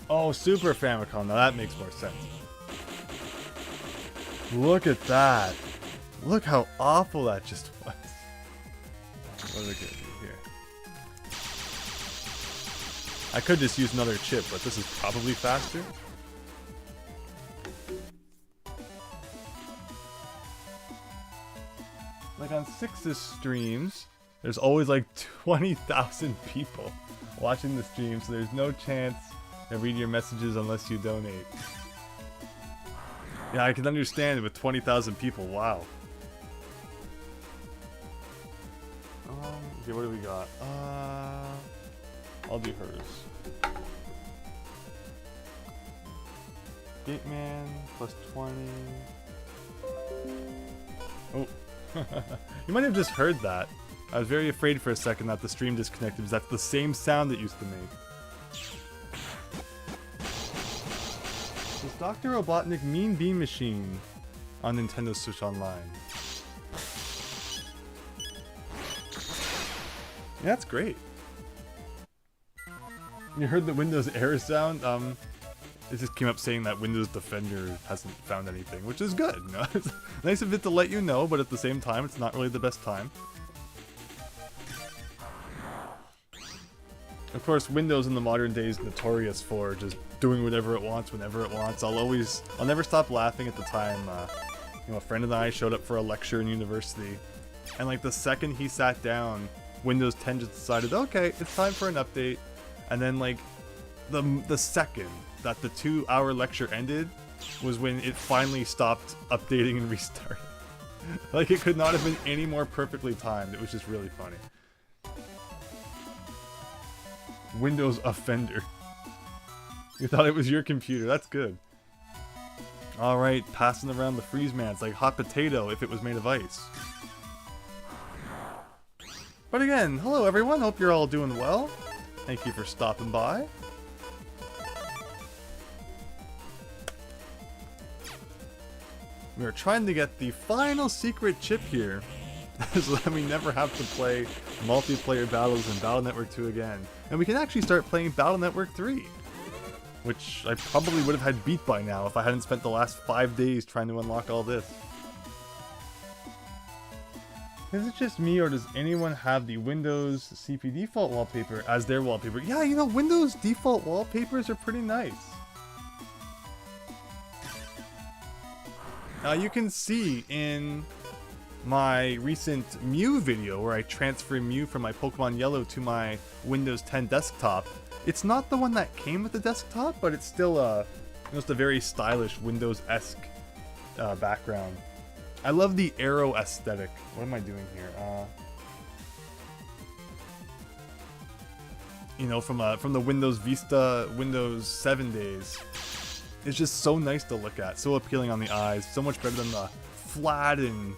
Oh, Super Famicom. Now that makes more sense. Look at that. Look how awful that just was. What are we gonna do here? I could just use another chip, but this is probably faster. Like on Six's streams, there's always like 20,000 people watching the stream, so there's no chance to read your messages unless you donate. Yeah, I can understand it with 20,000 people. Wow. Okay, what do we got? I'll do hers. Gateman plus 20. Oh. You might have just heard that. I was very afraid for a second that the stream disconnected because that's the same sound it used to make. Does Dr. Robotnik mean Beam Machine on Nintendo Switch Online? Yeah, that's great. You heard the Windows error sound? It just came up saying that Windows Defender hasn't found anything, which is good. You know? It's nice of it to let you know, but at the same time, it's not really the best time. Of course, Windows in the modern day is notorious for just doing whatever it wants, whenever it wants. I'll never stop laughing at the time, you know, a friend and I showed up for a lecture in university, and like the second he sat down, Windows 10 just decided, okay, it's time for an update, and then like the second that the 2-hour lecture ended was when it finally stopped updating and restarted. Like it could not have been any more perfectly timed. It was just really funny. Windows offender. You thought it was your computer. That's good. Alright, passing around the freeze man. It's like hot potato if it was made of ice. But again, hello everyone. Hope you're all doing well. Thank you for stopping by. We are trying to get the final secret chip here, so that we never have to play multiplayer battles in Battle Network 2 again. And we can actually start playing Battle Network 3, which I probably would have had beat by now if I hadn't spent the last 5 days trying to unlock all this. Is it just me, or does anyone have the Windows CP default wallpaper as their wallpaper? Yeah, you know, Windows default wallpapers are pretty nice. You can see in my recent Mew video where I transfer Mew from my Pokemon Yellow to my Windows 10 desktop. It's not the one that came with the desktop, but it's still just a very stylish Windows-esque background. I love the arrow aesthetic. What am I doing here? You know, from the Windows Vista, Windows 7 days. It's just so nice to look at, so appealing on the eyes, so much better than the flat and,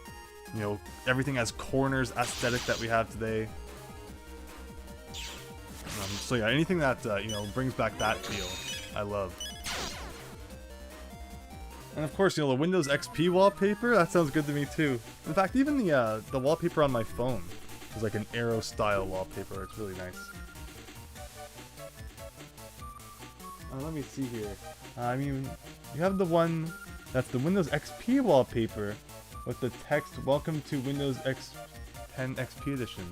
you know, everything has corners aesthetic that we have today. So yeah, anything that, you know, brings back that feel, I love. And of course, you know, the Windows XP wallpaper, that sounds good to me too. In fact, even the wallpaper on my phone is like an arrow style wallpaper, it's really nice. Let me see here. I mean, you have the one that's the Windows XP wallpaper with the text, "Welcome to Windows 10 XP Edition."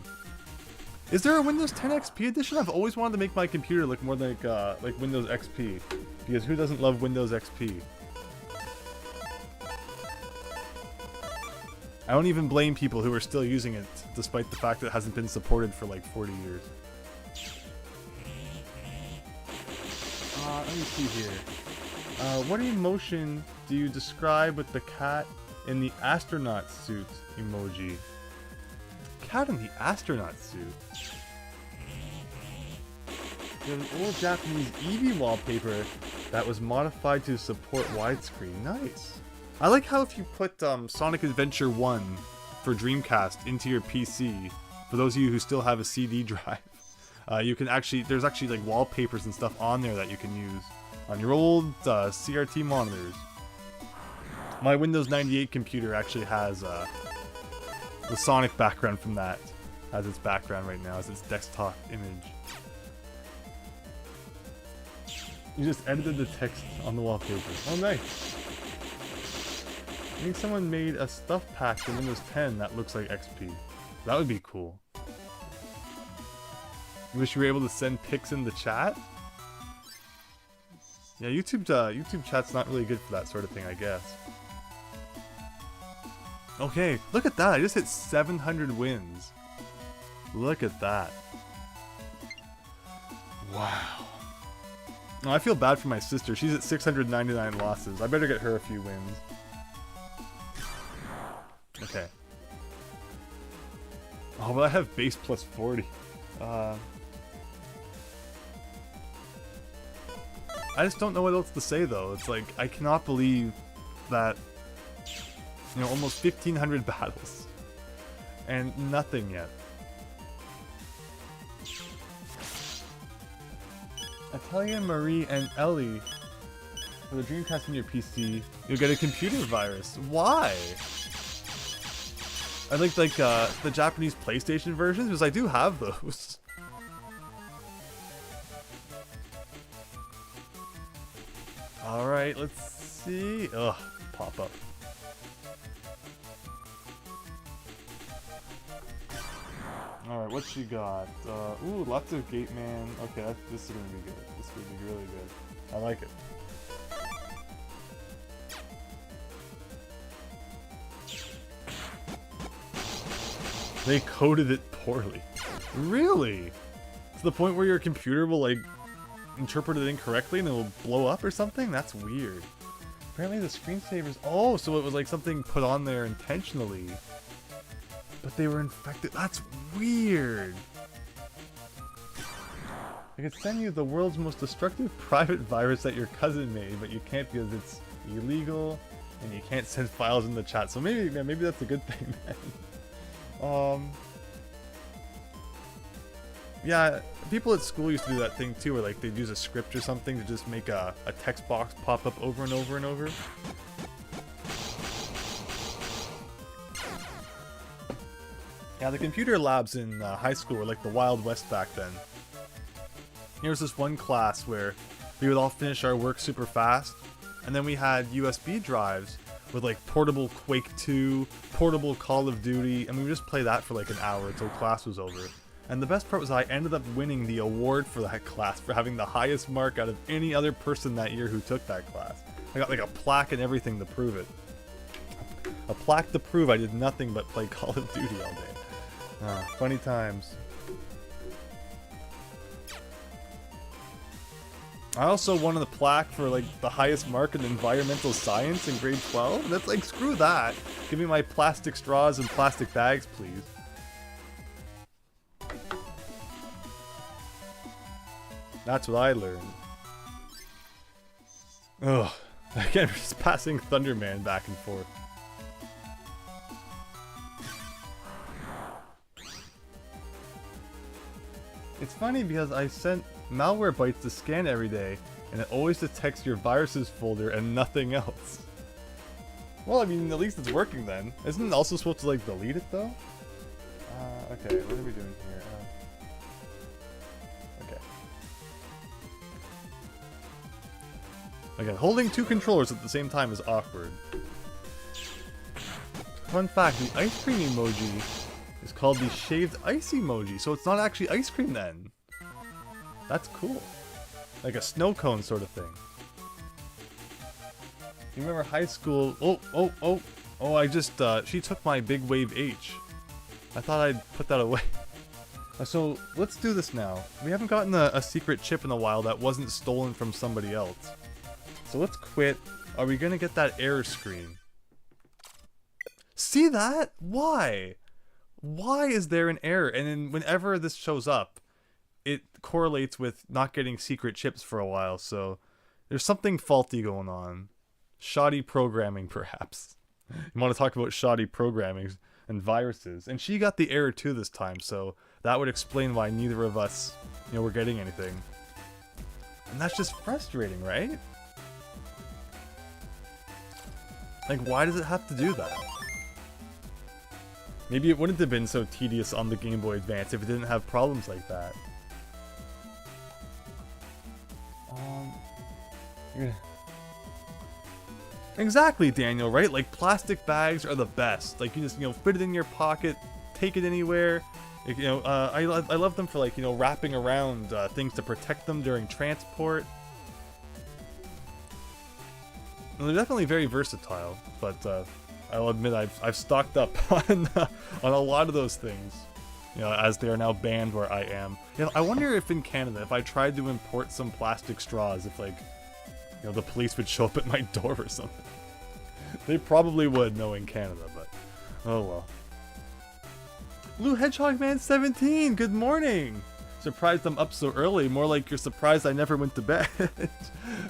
Is there a Windows 10 XP Edition? I've always wanted to make my computer look more like Windows XP, because who doesn't love Windows XP? I don't even blame people who are still using it, despite the fact that it hasn't been supported for like 40 years. Let me see here. What emotion do you describe with the cat in the astronaut suit emoji? Cat in the astronaut suit? There's an old Japanese Eevee wallpaper that was modified to support widescreen. Nice. I like how if you put Sonic Adventure 1 for Dreamcast into your PC, for those of you who still have a CD drive, you can actually, there's actually like wallpapers and stuff on there that you can use on your old CRT monitors. My Windows 98 computer actually has the Sonic background from that as its background right now, as its desktop image. You just edited the text on the wallpaper. Oh, nice. I think someone made a stuff pack for Windows 10 that looks like XP. That would be cool. You wish you were able to send pics in the chat? Yeah, YouTube chat's not really good for that sort of thing, I guess. Okay, look at that. I just hit 700 wins. Look at that. Wow. Oh, I feel bad for my sister. She's at 699 losses. I better get her a few wins. Okay. Oh, but I have base plus 40. I just don't know what else to say, though. It's like, I cannot believe that, you know, almost 1,500 battles. And nothing yet. Italia, Marie, and Ellie. For the Dreamcast on your PC, you'll get a computer virus. Why? I like the Japanese PlayStation versions, because I do have those. Alright, let's see. Ugh, pop up. Alright, what she got? Ooh, lots of Gate Man. Okay, this is gonna be good. This is gonna be really good. I like it. They coded it poorly. Really? To the point where your computer will, like, interpret it incorrectly and it will blow up or something? That's weird. Apparently the screensavers... Oh, so it was like something put on there intentionally. But they were infected. That's weird. I could send you the world's most destructive private virus that your cousin made, but you can't because it's illegal and you can't send files in the chat. So maybe that's a good thing, man. Yeah, people at school used to do that thing too, where like they'd use a script or something to just make a text box pop up over and over and over. Yeah, the computer labs in high school were like the Wild West back then. There was this one class where we would all finish our work super fast, and then we had USB drives with like portable Quake 2, portable Call of Duty, and we would just play that for like an hour until class was over. And the best part was I ended up winning the award for that class for having the highest mark out of any other person that year who took that class. I got like a plaque and everything to prove it. A plaque to prove I did nothing but play Call of Duty all day. Funny times. I also won the plaque for like the highest mark in environmental science in grade 12. And that's like, screw that. Give me my plastic straws and plastic bags, please. That's what I learned. Ugh. Again, we're just passing Thunderman back and forth. It's funny because I sent Malwarebytes to scan every day, and it always detects your viruses folder and nothing else. Well, I mean, at least it's working then. Isn't it also supposed to, like, delete it, though? Okay, what are we doing here? Okay. Again, holding two controllers at the same time is awkward. Fun fact, the ice cream emoji is called the shaved ice emoji, so it's not actually ice cream then. That's cool. Like a snow cone sort of thing. You remember high school? Oh, I just, she took my big wave H. I thought I'd put that away. So, let's do this now. We haven't gotten a secret chip in a while that wasn't stolen from somebody else. So let's quit. are we gonna get that error screen? See that? Why? Why is there an error? And then whenever this shows up, it correlates with not getting secret chips for a while, so there's something faulty going on. Shoddy programming, perhaps. You want to talk about shoddy programming and viruses. And she got the error too this time, so that would explain why neither of us, were getting anything. And that's just frustrating, right? Like, why does it have to do that? Maybe it wouldn't have been so tedious on the Game Boy Advance if it didn't have problems like that. Yeah. Exactly, Daniel, right? Like, plastic bags are the best. Like, you just, fit it in your pocket, take it anywhere. Like, I love them for, like, wrapping around things to protect them during transport. And they're definitely very versatile, but I'll admit I've stocked up on a lot of those things, as they are now banned where I am. I wonder if in Canada, if I tried to import some plastic straws, if like, the police would show up at my door or something. They probably would, knowing Canada, but oh well. Blue Hedgehog Man 17, good morning. Surprised I'm up so early. More like you're surprised I never went to bed.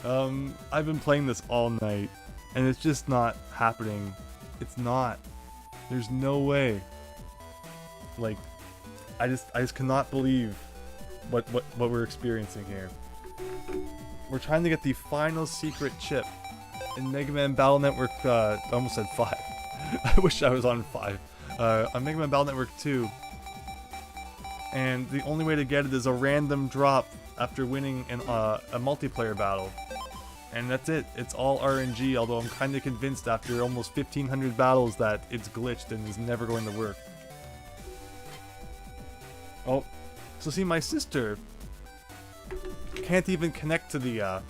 I've been playing this all night, and it's just not happening. It's not. There's no way. Like, I just cannot believe what we're experiencing here. We're trying to get the final secret chip in Megaman Battle Network. I almost said 5. I wish I was on 5. On Megaman Battle Network 2. And the only way to get it is a random drop after winning a multiplayer battle. And that's it. It's all RNG, although I'm kind of convinced after almost 1,500 battles that it's glitched and is never going to work. Oh, so see, my sister can't even connect to the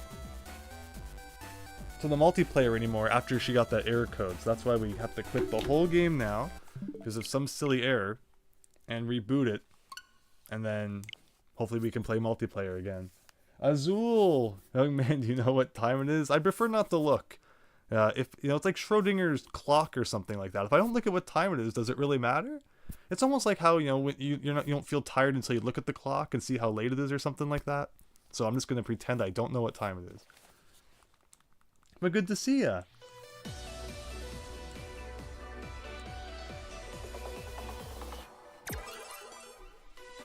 multiplayer anymore after she got that error code. So that's why we have to quit the whole game now because of some silly error and reboot it. And then hopefully we can play multiplayer again. Azul! Young man, do you know what time it is? I prefer not to look. If it's like Schrodinger's clock or something like that. If I don't look at what time it is, does it really matter? It's almost like how, when you don't feel tired until you look at the clock and see how late it is or something like that. So I'm just going to pretend I don't know what time it is. But good to see ya.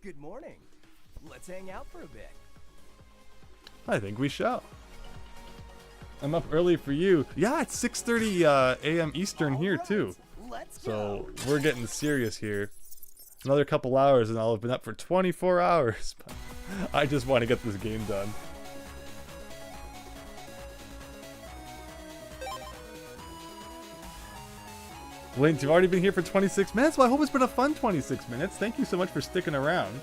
Good morning. Let's hang out for a bit. I think we shall. I'm up early for you. Yeah, it's 6:30 a.m. Eastern here too. So we're getting serious here. Another couple hours and I'll have been up for 24 hours. But I just want to get this game done. Lint, you've already been here for 26 minutes? Well, I hope it's been a fun 26 minutes. Thank you so much for sticking around.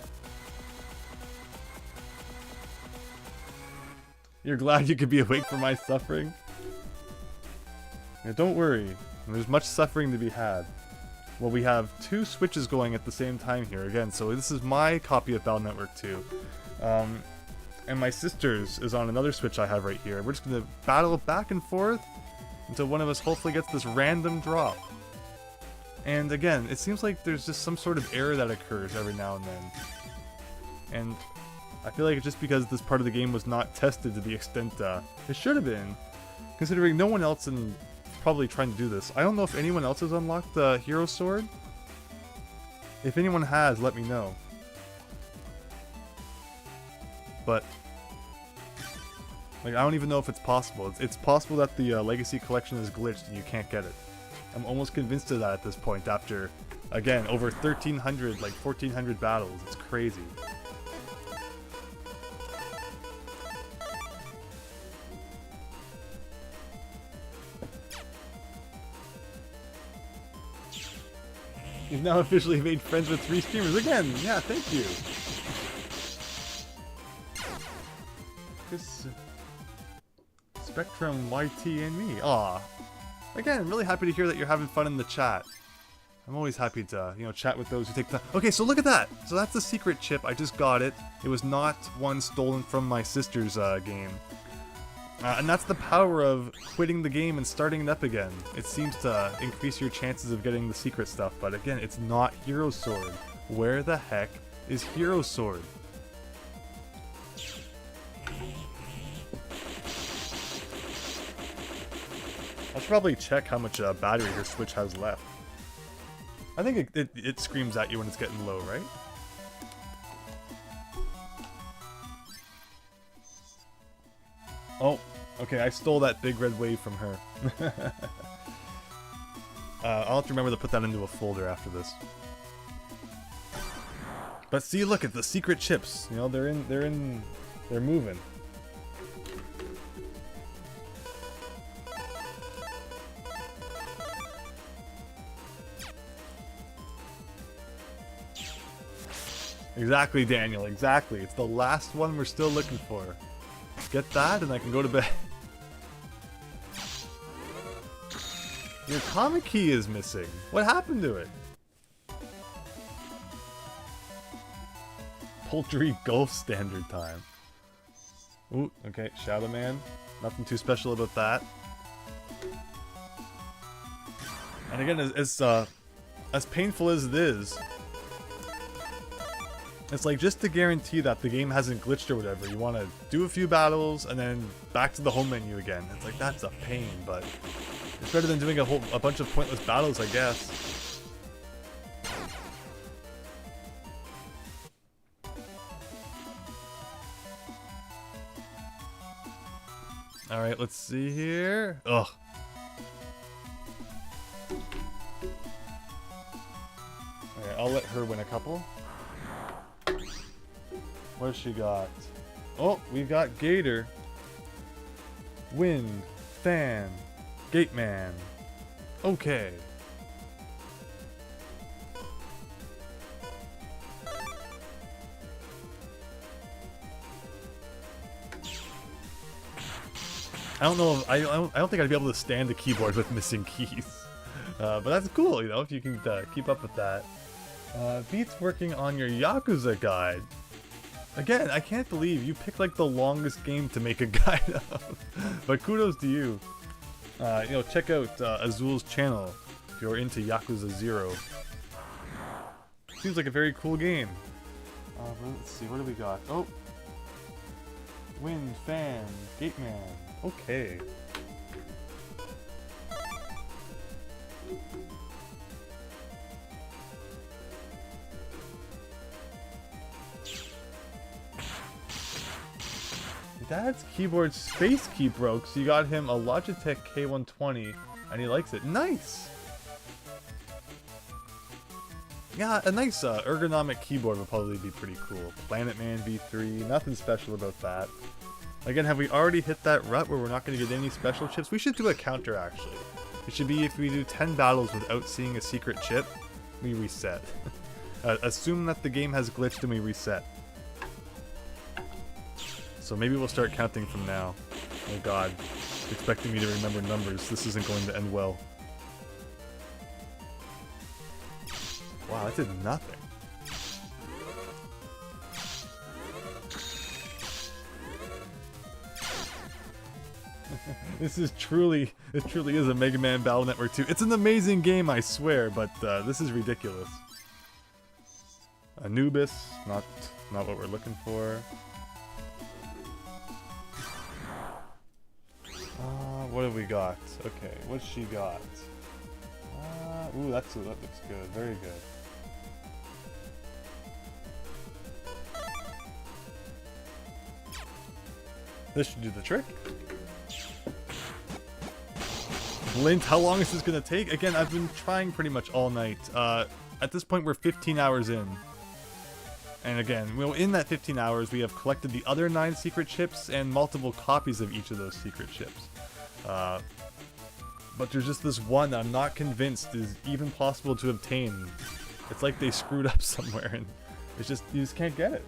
You're glad you could be awake for my suffering? Yeah, don't worry. There's much suffering to be had. Well, we have 2 switches going at the same time here again. So this is my copy of Battle Network 2. And my sister's is on another switch I have right here. We're just going to battle back and forth until one of us hopefully gets this random drop. And again, it seems like there's just some sort of error that occurs every now and then. And I feel like it's just because this part of the game was not tested to the extent it should have been. Considering no one else is probably trying to do this. I don't know if anyone else has unlocked the Hero Sword. If anyone has, let me know. But like, I don't even know if it's possible. It's possible that the Legacy Collection is glitched and you can't get it. I'm almost convinced of that at this point after, again, over 1,300, like 1,400 battles. It's crazy. You've now officially made friends with 3 streamers. Again, yeah, thank you. This Spectrum, YT, and me. Aw. Again, I'm really happy to hear that you're having fun in the chat. I'm always happy to, chat with those who take time. Okay, so look at that. So that's the secret chip. I just got it. It was not one stolen from my sister's game. And that's the power of quitting the game and starting it up again. It seems to increase your chances of getting the secret stuff, but again, it's not Hero Sword. Where the heck is Hero Sword? I should probably check how much battery your Switch has left. I think it screams at you when it's getting low, right? Oh, okay, I stole that big red wave from her. I'll have to remember to put that into a folder after this. But see, look at the secret chips. You know, they're moving. Exactly, Daniel, exactly. It's the last one we're still looking for. Get that, and I can go to bed. Your comic key is missing. What happened to it? Poultry Gulf Standard Time. Ooh, okay, Shadow Man. Nothing too special about that. And again, as painful as it is, it's like, just to guarantee that the game hasn't glitched or whatever, you want to do a few battles and then back to the home menu again. It's like, that's a pain, but it's better than doing a bunch of pointless battles, I guess. Alright, let's see here. Ugh. Okay, I'll let her win a couple. What has she got? Oh, we've got Gator. Wind. Fan. Gate Man. Okay. I don't know if, I don't think I'd be able to stand a keyboard with missing keys. But that's cool, you know, if you can keep up with that. Beats working on your Yakuza guide. Again, I can't believe you picked like the longest game to make a guide of. But kudos to you. You know, check out Azul's channel if you're into Yakuza 0. Seems like a very cool game. Let's see, what do we got? Oh! Wind, Fan, Gate Man. Okay. Dad's keyboard space key broke, so you got him a Logitech K120, and he likes it. Nice! Yeah, a nice ergonomic keyboard would probably be pretty cool. Planet Man V3, nothing special about that. Again, have we already hit that rut where we're not going to get any special chips? We should do a counter, actually. It should be if we do 10 battles without seeing a secret chip, we reset. Assume that the game has glitched and we reset. So maybe we'll start counting from now. Oh god. Expecting me to remember numbers. This isn't going to end well. Wow, that did nothing. It truly is a Mega Man Battle Network 2. It's an amazing game, I swear, but this is ridiculous. Anubis, not what we're looking for. What have we got? Okay, what's she got? Ooh, that looks good. Very good. This should do the trick. Lint, how long is this gonna take? Again, I've been trying pretty much all night. At this point, we're 15 hours in. And again, well, in that 15 hours, we have collected the other 9 secret chips and multiple copies of each of those secret chips. But there's just this one I'm not convinced is even possible to obtain. It's like they screwed up somewhere, and it's just, you just can't get it.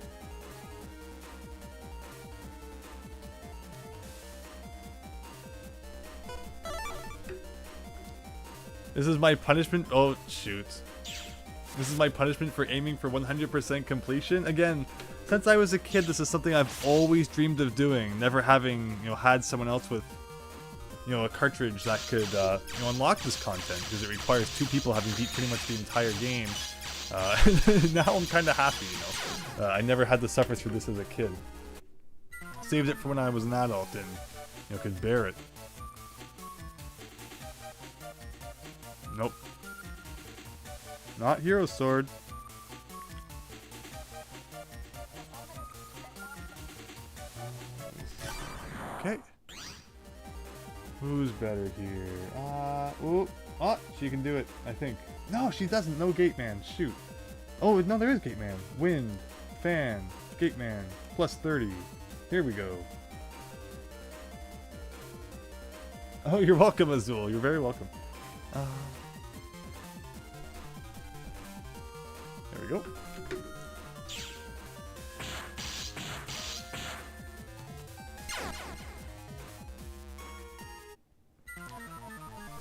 This is my punishment. Oh, shoot. This is my punishment for aiming for 100% completion. Again, Since I was a kid, this is something I've always dreamed of doing. Never having, had someone else with, a cartridge that could, unlock this content, because it requires 2 people having beat pretty much the entire game. Now I'm kind of happy, I never had to suffer through this as a kid. Saved it for when I was an adult and, could bear it. Nope. Not Hero Sword. Okay. Who's better here? She can do it, I think. No, she doesn't. No Gate Man. Shoot. Oh, no, there is Gate Man. Wind, fan, Gate Man, plus 30. Here we go. Oh, you're welcome, Azul. You're very welcome. There we go.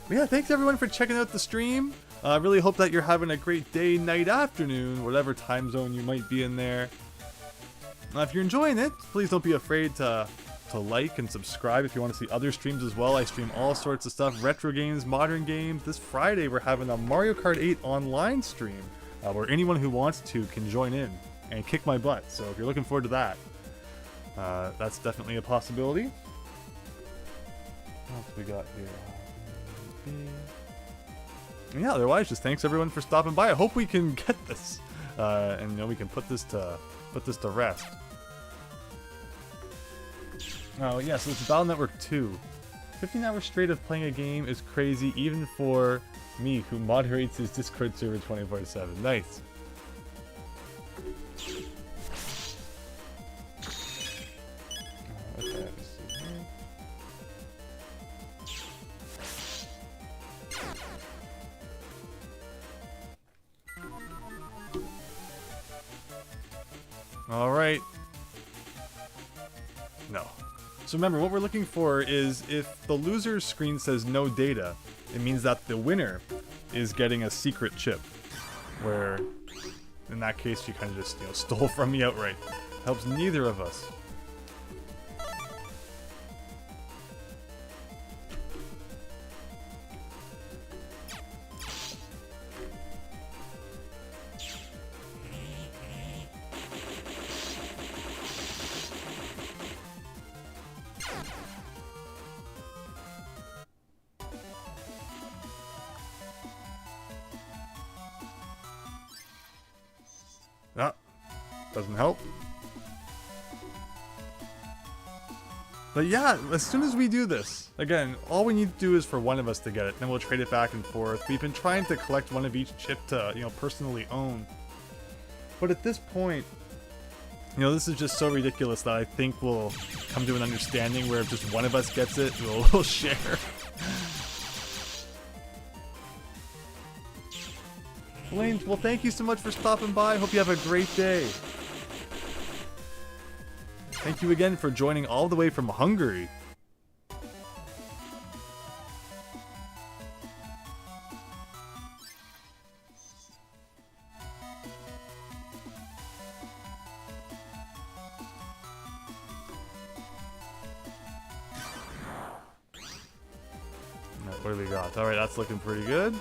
Yeah, thanks everyone for checking out the stream. I really hope that you're having a great day, night, afternoon, whatever time zone you might be in there. If you're enjoying it, please don't be afraid to like and subscribe if you want to see other streams as well. I stream all sorts of stuff, retro games, modern games. This Friday we're having a Mario Kart 8 online stream where anyone who wants to can join in and kick my butt. So if you're looking forward to that, that's definitely a possibility. What else we got here? Yeah, otherwise, just thanks everyone for stopping by. I hope we can get this, and we can put this to rest. Oh yeah, so it's Battle Network 2. 15 hours straight of playing a game is crazy, even for me, who moderates his Discord server 24/7. Nice. Okay, let's see here. All right. No. So remember, what we're looking for is if the loser's screen says no data, it means that the winner is getting a secret chip. Where, in that case, you kind of just stole from me outright. Helps neither of us. Doesn't help. But yeah, as soon as we do this, again, all we need to do is for one of us to get it, then we'll trade it back and forth. We've been trying to collect one of each chip to, personally own. But at this point, this is just so ridiculous that I think we'll come to an understanding where if just one of us gets it, we'll share. Elaine, well, thank you so much for stopping by. Hope you have a great day. Thank you again for joining all the way from Hungary. What do we got? Alright, that's looking pretty good.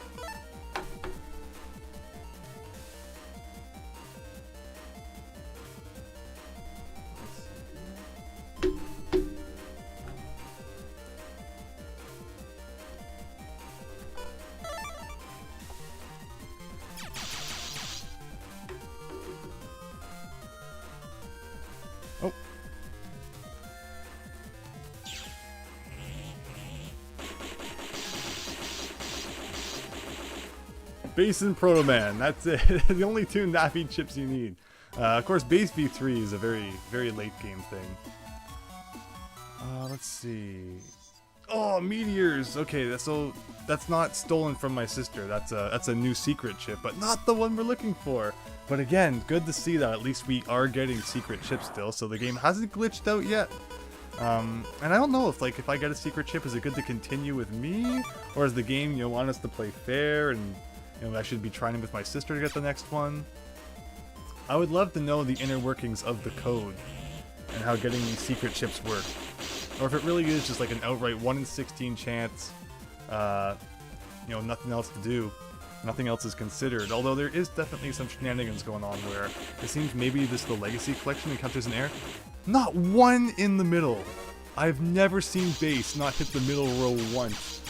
Base and Proto Man, that's it. The only 2 Navi chips you need. Of course, Base V3 is a very, very late game thing. Let's see. Oh, meteors. Okay, so that's not stolen from my sister. That's a new secret chip, but not the one we're looking for. But again, good to see that at least we are getting secret chips still. So the game hasn't glitched out yet. And I don't know if I get a secret chip, is it good to continue with me, or is the game want us to play fair and I should be trying with my sister to get the next one. I would love to know the inner workings of the code and how getting these secret chips work. Or if it really is just like an outright 1 in 16 chance, you know, nothing else to do. Nothing else is considered, although there is definitely some shenanigans going on where it seems maybe this the Legacy Collection encounters an error. Not one in the middle! I've never seen base not hit the middle row once.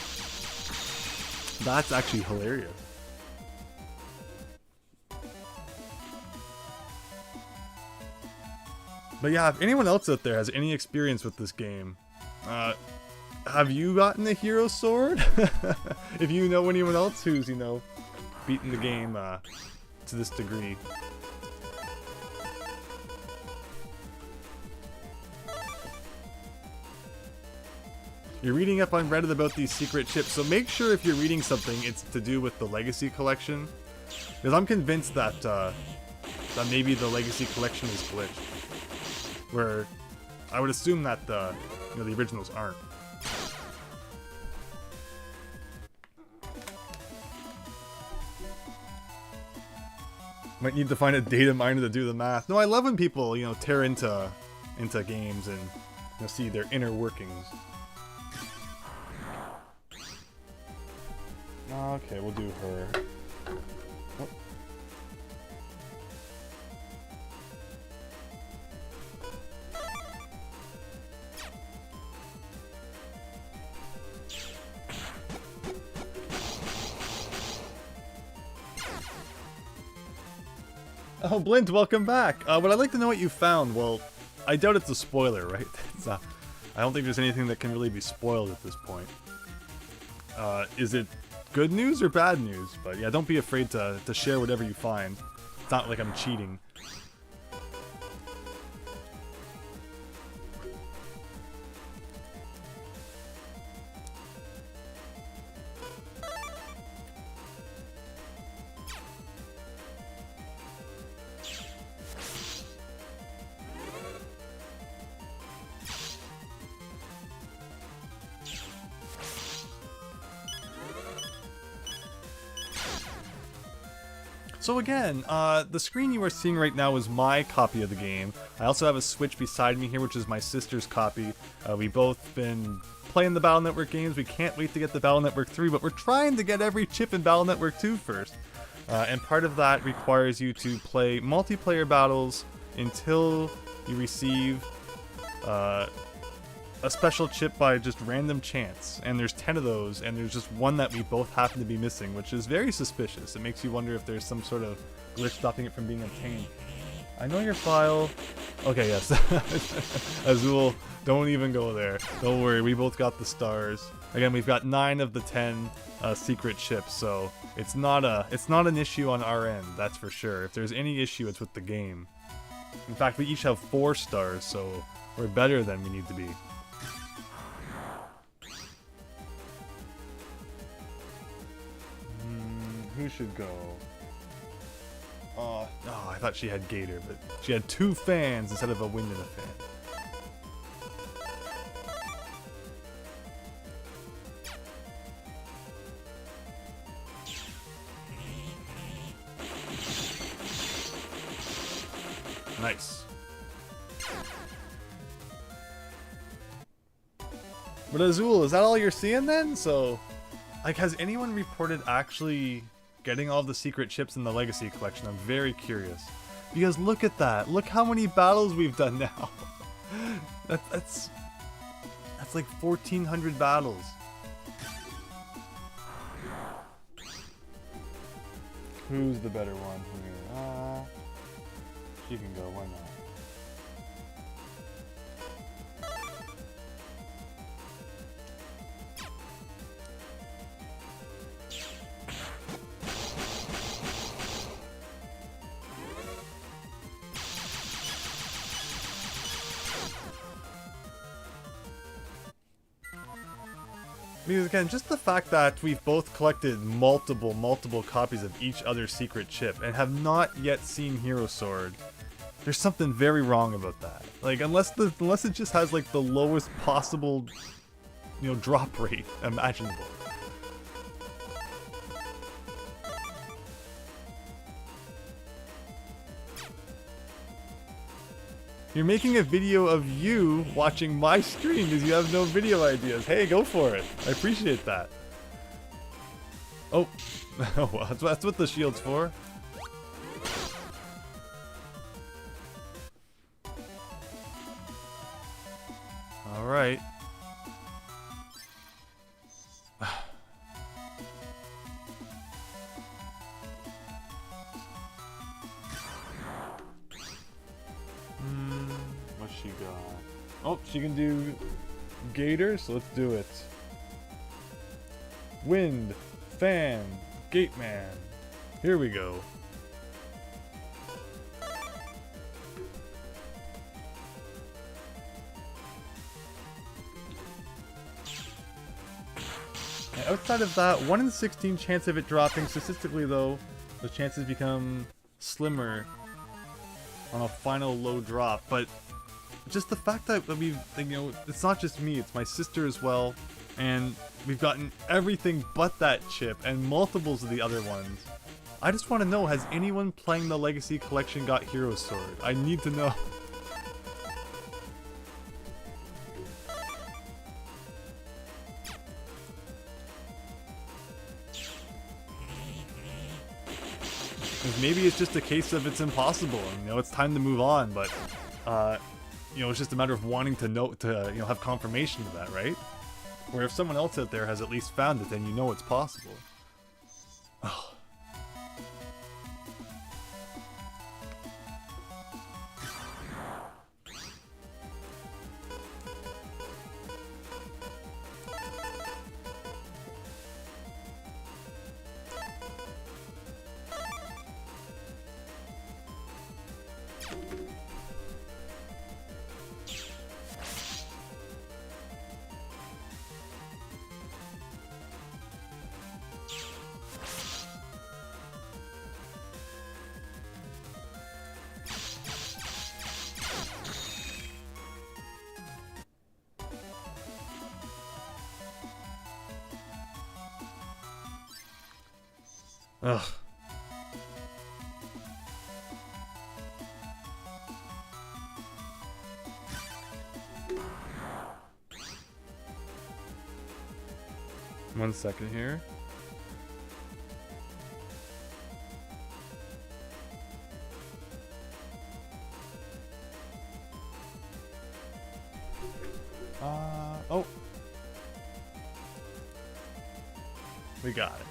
That's actually hilarious. But yeah, if anyone else out there has any experience with this game, have you gotten a hero sword? If you know anyone else who's, you know, beaten the game to this degree. You're reading up on Reddit about these secret chips, so make sure if you're reading something, it's to do with the Legacy Collection. Because I'm convinced that, that maybe the Legacy Collection is glitched. Where I would assume that the, you know, the originals aren't. Might need to find a data miner to do the math. No, I love when people, you know, tear into games and, you know, see their inner workings. Okay, we'll do her. Oh. Oh, Blint, welcome back. Would I like to know what you found? Well, I doubt it's a spoiler, right? I don't think there's anything that can really be spoiled at this point. Is it good news or bad news? But yeah, don't be afraid to share whatever you find. It's not like I'm cheating. So again, the screen you are seeing right now is my copy of the game. I also have a Switch beside me here, which is my sister's copy. We've both been playing the Battle Network games. We can't wait to get the Battle Network 3, but we're trying to get every chip in Battle Network 2 first. And part of that requires you to play multiplayer battles until you receive a special chip by just random chance, and there's 10 of those, and there's just one that we both happen to be missing, which is very suspicious. It makes you wonder if there's some sort of glitch stopping it from being obtained. I know your file. Okay, yes. Azul, don't even go there. Don't worry, we both got the stars. Again, we've got 9 of the 10 secret chips, so it's not an issue on our end, that's for sure. If there's any issue, it's with the game. In fact, we each have 4 stars, so we're better than we need to be. Who should go? Oh, I thought she had Gator, but she had 2 fans instead of a wind and a fan. Nice. But Azul, is that all you're seeing then? So, like, has anyone reported actually getting all the secret chips in the Legacy Collection? I'm very curious. Because look at that. Look how many battles we've done now. That's like 1,400 battles. Who's the better one here? She can go, why not? Because again, just the fact that we've both collected multiple copies of each other's secret chip and have not yet seen Hero Sword, there's something very wrong about that. Like, unless it just has like the lowest possible, you know, drop rate imaginable. You're making a video of you watching my stream because you have no video ideas. Hey, go for it. I appreciate that. Oh, well, that's what the shield's for. All right. What's she got? Oh, she can do Gator, so let's do it. Wind, Fan, Gate Man. Here we go. And outside of that, 1 in 16 chance of it dropping. Statistically, though, the chances become slimmer on a final low drop. But just the fact that we've, you know, it's not just me, it's my sister as well, and we've gotten everything but that chip and multiples of the other ones. I just want to know, has anyone playing the Legacy Collection got Hero Sword? I need to know. Maybe it's just a case of it's impossible, and, you know, it's time to move on, but you know, it's just a matter of wanting to know, to, you know, have confirmation of that, right? Where if someone else out there has at least found it, then you know it's possible. Oh. Ugh. One second here. Oh. We got it.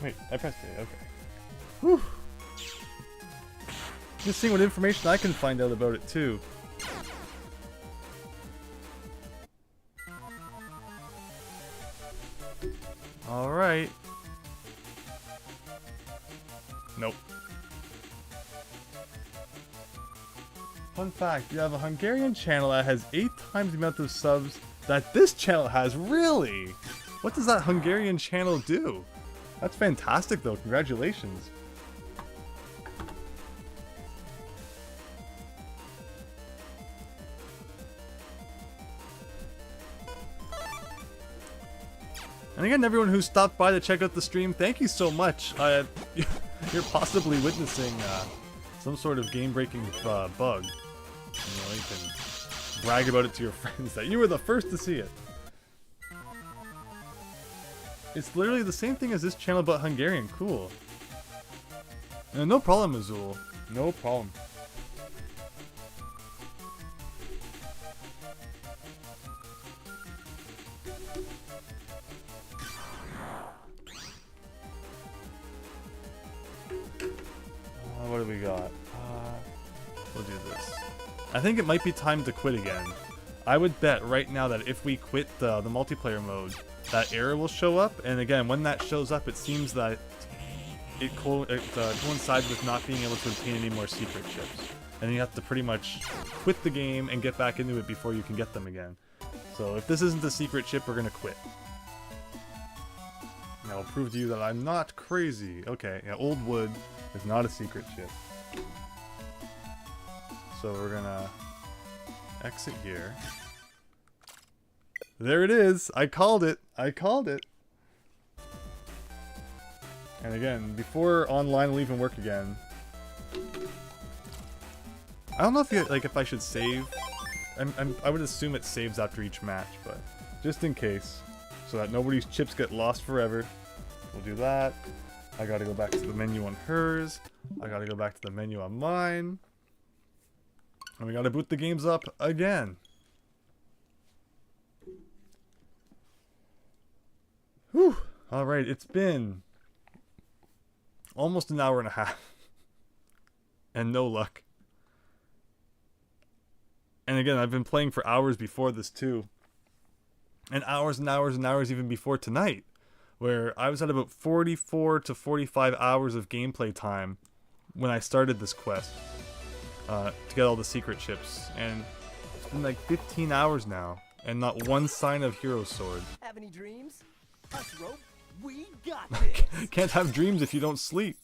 Wait, I pressed it, okay. Whew. Just seeing what information I can find out about it, too. Alright. Nope. Fun fact, you have a Hungarian channel that has 8 times the amount of subs that this channel has. Really? What does that Hungarian channel do? That's fantastic, though. Congratulations. And again, everyone who stopped by to check out the stream, thank you so much. You're possibly witnessing some sort of game-breaking bug. You know, you can brag about it to your friends that you were the first to see it. It's literally the same thing as this channel, but Hungarian. Cool. No problem, Azul. No problem. What do we got? We'll do this. I think it might be time to quit again. I would bet right now that if we quit the multiplayer mode, that error will show up, and again, when that shows up, it seems that it coincides with not being able to obtain any more secret chips. And you have to pretty much quit the game and get back into it before you can get them again. So if this isn't a secret chip, we're gonna quit. And I'll prove to you that I'm not crazy. Okay, yeah, old wood is not a secret chip. So we're gonna exit here. There it is! I called it! I called it! And again, before online will even work again, I don't know if if I should save. I would assume it saves after each match, but just in case, so that nobody's chips get lost forever, we'll do that. I gotta go back to the menu on hers. I gotta go back to the menu on mine. And we gotta boot the games up again. Whew. Alright, it's been almost an hour and a half. And no luck. And again, I've been playing for hours before this too. And hours and hours and hours even before tonight. Where I was at about 44 to 45 hours of gameplay time when I started this quest. To get all the secret chips. And it's been like 15 hours now. And not one sign of Hero Sword. Have any dreams? Us rope, we got this. Can't have dreams if you don't sleep.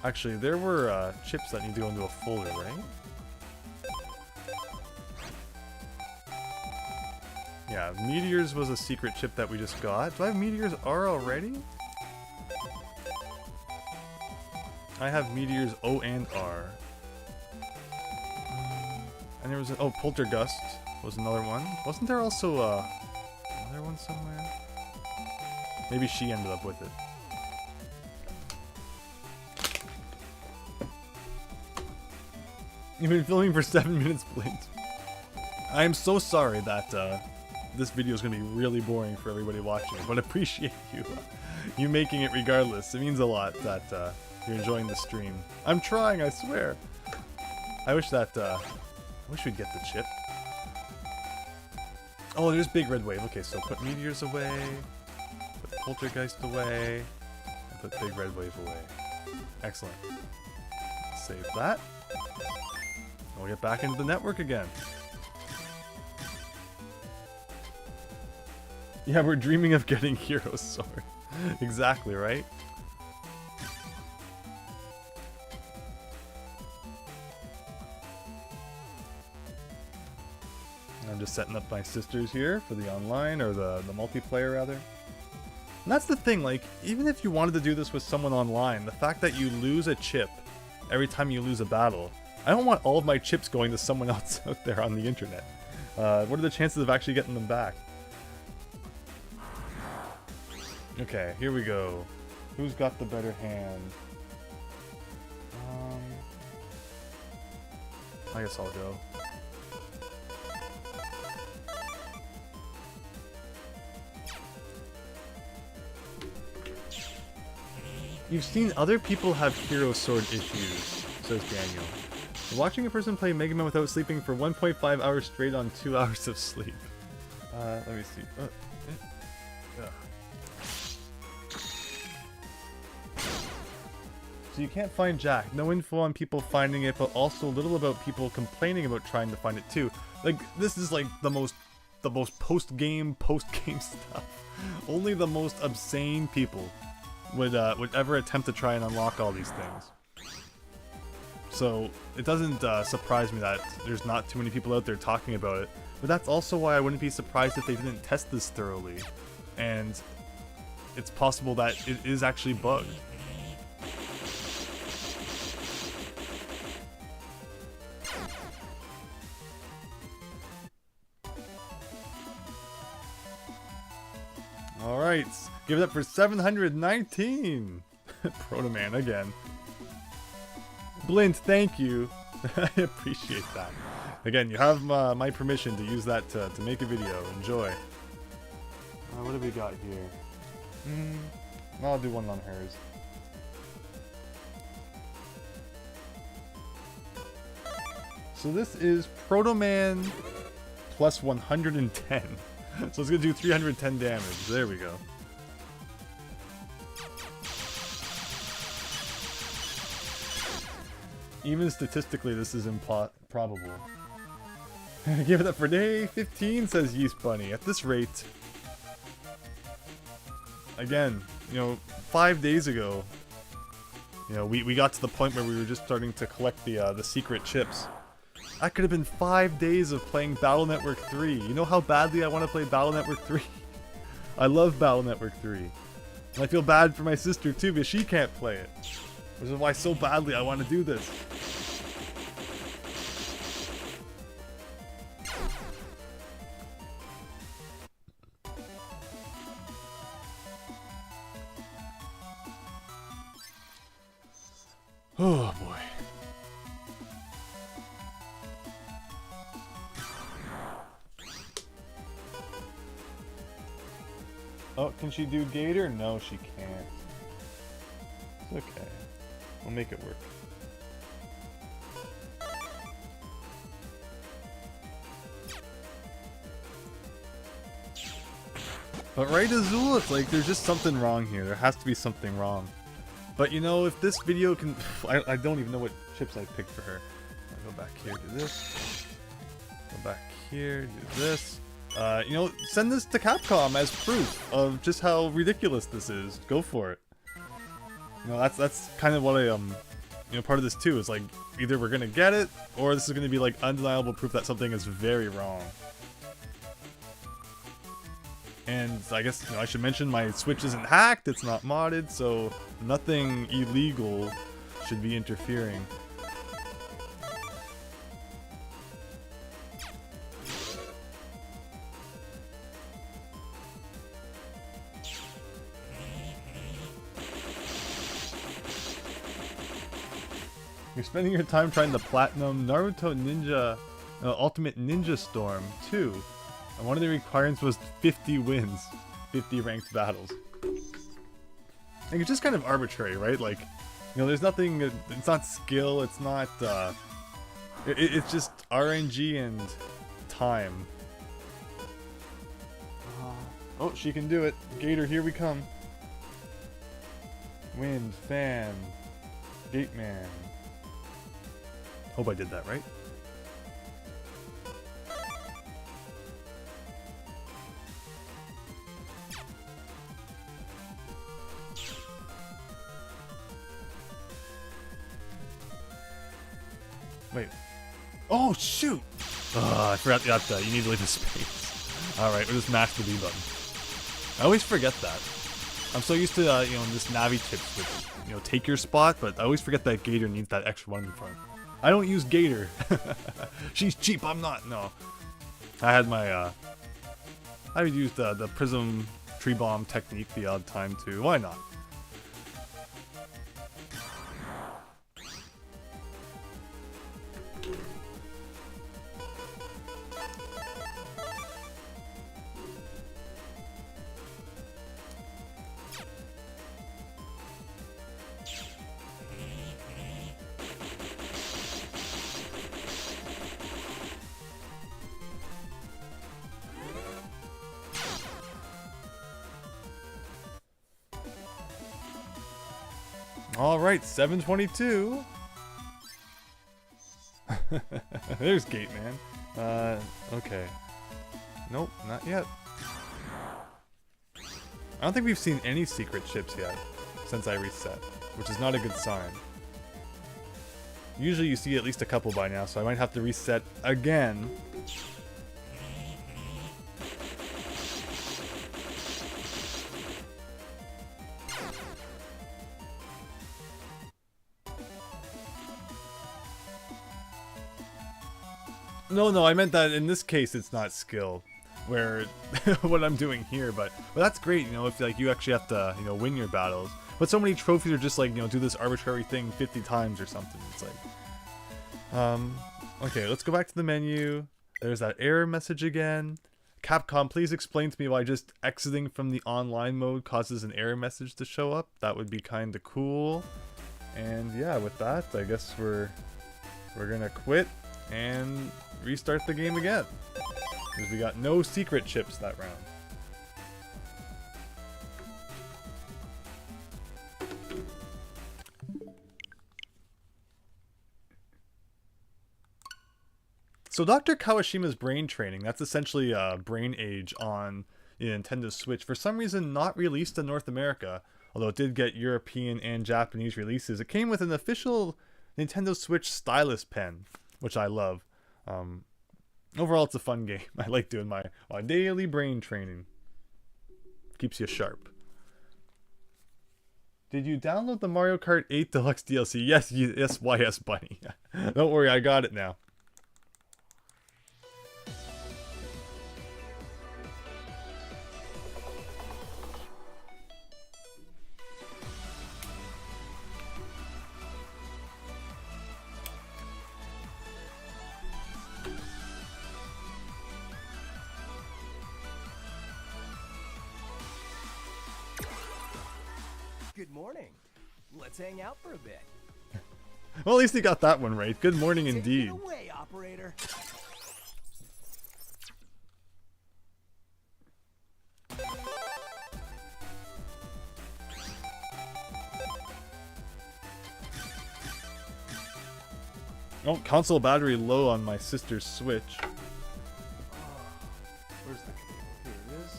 Actually, there were chips that need to go into a folder, right? Yeah, Meteors was a secret chip that we just got. Do I have Meteors R already? I have Meteors O and R. And there was oh, Poltergust was another one. Wasn't there also another one somewhere? Maybe she ended up with it. You've been filming for 7 minutes, Blint. I am so sorry that this video is going to be really boring for everybody watching, but appreciate you making it regardless. It means a lot that you're enjoying the stream. I'm trying, I swear. I wish that I wish we'd get the chip. Oh, there's Big Red Wave. Okay, so put Meteors away, put Poltergeist away, and put Big Red Wave away. Excellent. Save that. We'll get back into the network again. Yeah, we're dreaming of getting Hero Sword. Exactly, right? I'm just setting up my sisters here for the online, or the multiplayer rather. And that's the thing, like, even if you wanted to do this with someone online, the fact that you lose a chip every time you lose a battle, I don't want all of my chips going to someone else out there on the internet. What are the chances of actually getting them back? Okay, here we go. Who's got the better hand? I guess I'll go. You've seen other people have Hero Sword issues, says Daniel. Watching a person play Megaman without sleeping for 1.5 hours straight on 2 hours of sleep. Let me see. So you can't find Jack. No info on people finding it, but also little about people complaining about trying to find it too. Like, this is like the most post-game stuff. Only the most obscene people would ever attempt to try and unlock all these things. So it doesn't surprise me that there's not too many people out there talking about it. But that's also why I wouldn't be surprised if they didn't test this thoroughly. And it's possible that it is actually bugged. Alright, give it up for 719! Proto-Man again. Blint, thank you. I appreciate that. Again, you have my permission to use that to make a video. Enjoy. What have we got here? I'll do one on hers. So this is Proto-Man plus 110. So it's gonna do 310 damage. There we go. Even statistically, this is improbable. Give it up for day 15, says Yeast Bunny. At this rate, again, 5 days ago, we got to the point where we were just starting to collect the secret chips. That could have been 5 days of playing Battle Network 3. You know how badly I want to play Battle Network 3? I love Battle Network 3. And I feel bad for my sister too, because she can't play it. Which is why so badly I want to do this. Oh boy. Oh, can she do Gator? No, she can't. It's okay. We'll make it work. But right, Azul, it's like there's just something wrong here. There has to be something wrong. But you know, if this video can... I don't even know what chips I picked for her. I'll go back here, do this. Go back here, do this. You know, send this to Capcom as proof of just how ridiculous this is. Go for it. You know, that's kind of what I, you know, part of this too, is like, either we're gonna get it, or this is gonna be like undeniable proof that something is very wrong. And I guess, you know, I should mention my Switch isn't hacked, it's not modded, so nothing illegal should be interfering. You're spending your time trying to platinum Naruto Ninja Ultimate Ninja Storm 2. And one of the requirements was 50 wins. 50 ranked battles. Like, it's just kind of arbitrary, right? Like, you know, there's nothing, it's not skill, it's not, it's just RNG and time. Oh, she can do it. Gator, here we come. Wind, fan, gate man. Hope I did that right. Wait. Oh, shoot! I forgot that you need to leave the space. Alright, we'll just mash the B button. I always forget that. I'm so used to, you know, this Navi tips which, you know, take your spot, but I always forget that Gator needs that extra one in front. I don't use Gator. She's cheap, I'm not. No. I had my, I would use the Prism Tree Bomb technique the odd time too. Why not? Alright, 722. There's Gate Man. Okay. Nope, not yet. I don't think we've seen any secret chips yet since I reset, which is not a good sign. Usually you see at least a couple by now, so I might have to reset again. No, I meant that in this case it's not skill, where what I'm doing here, but that's great, you know, if like you actually have to, you know, win your battles. But so many trophies are just like, you know, do this arbitrary thing 50 times or something. It's like, okay, let's go back to the menu. There's that error message again. Capcom, please explain to me why just exiting from the online mode causes an error message to show up. That would be kind of cool. And yeah, with that, I guess we're gonna quit and restart the game again, because we got no secret chips that round. So Dr. Kawashima's brain training, that's essentially Brain Age on the Nintendo Switch, for some reason not released in North America, although it did get European and Japanese releases. It came with an official Nintendo Switch stylus pen, which I love. Overall, it's a fun game. I like doing my daily brain training. Keeps you sharp. Did you download the Mario Kart 8 Deluxe DLC? Yes, yes, YS Bunny. Don't worry, I got it now. Good morning. Let's hang out for a bit. Well, at least he got that one right. Good morning indeed. Take it away, operator. Oh, console battery low on my sister's Switch. Where's the cable? Here it is.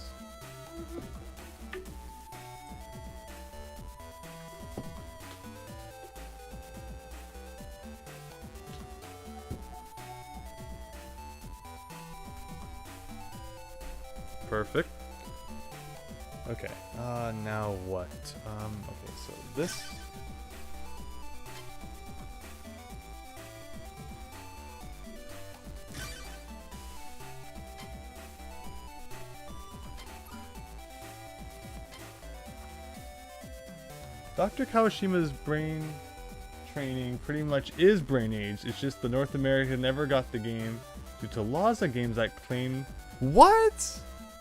Perfect. Okay, now what? Okay, so this. Dr. Kawashima's brain training pretty much is brain age. It's just the North America never got the game due to laws on games that claim. What?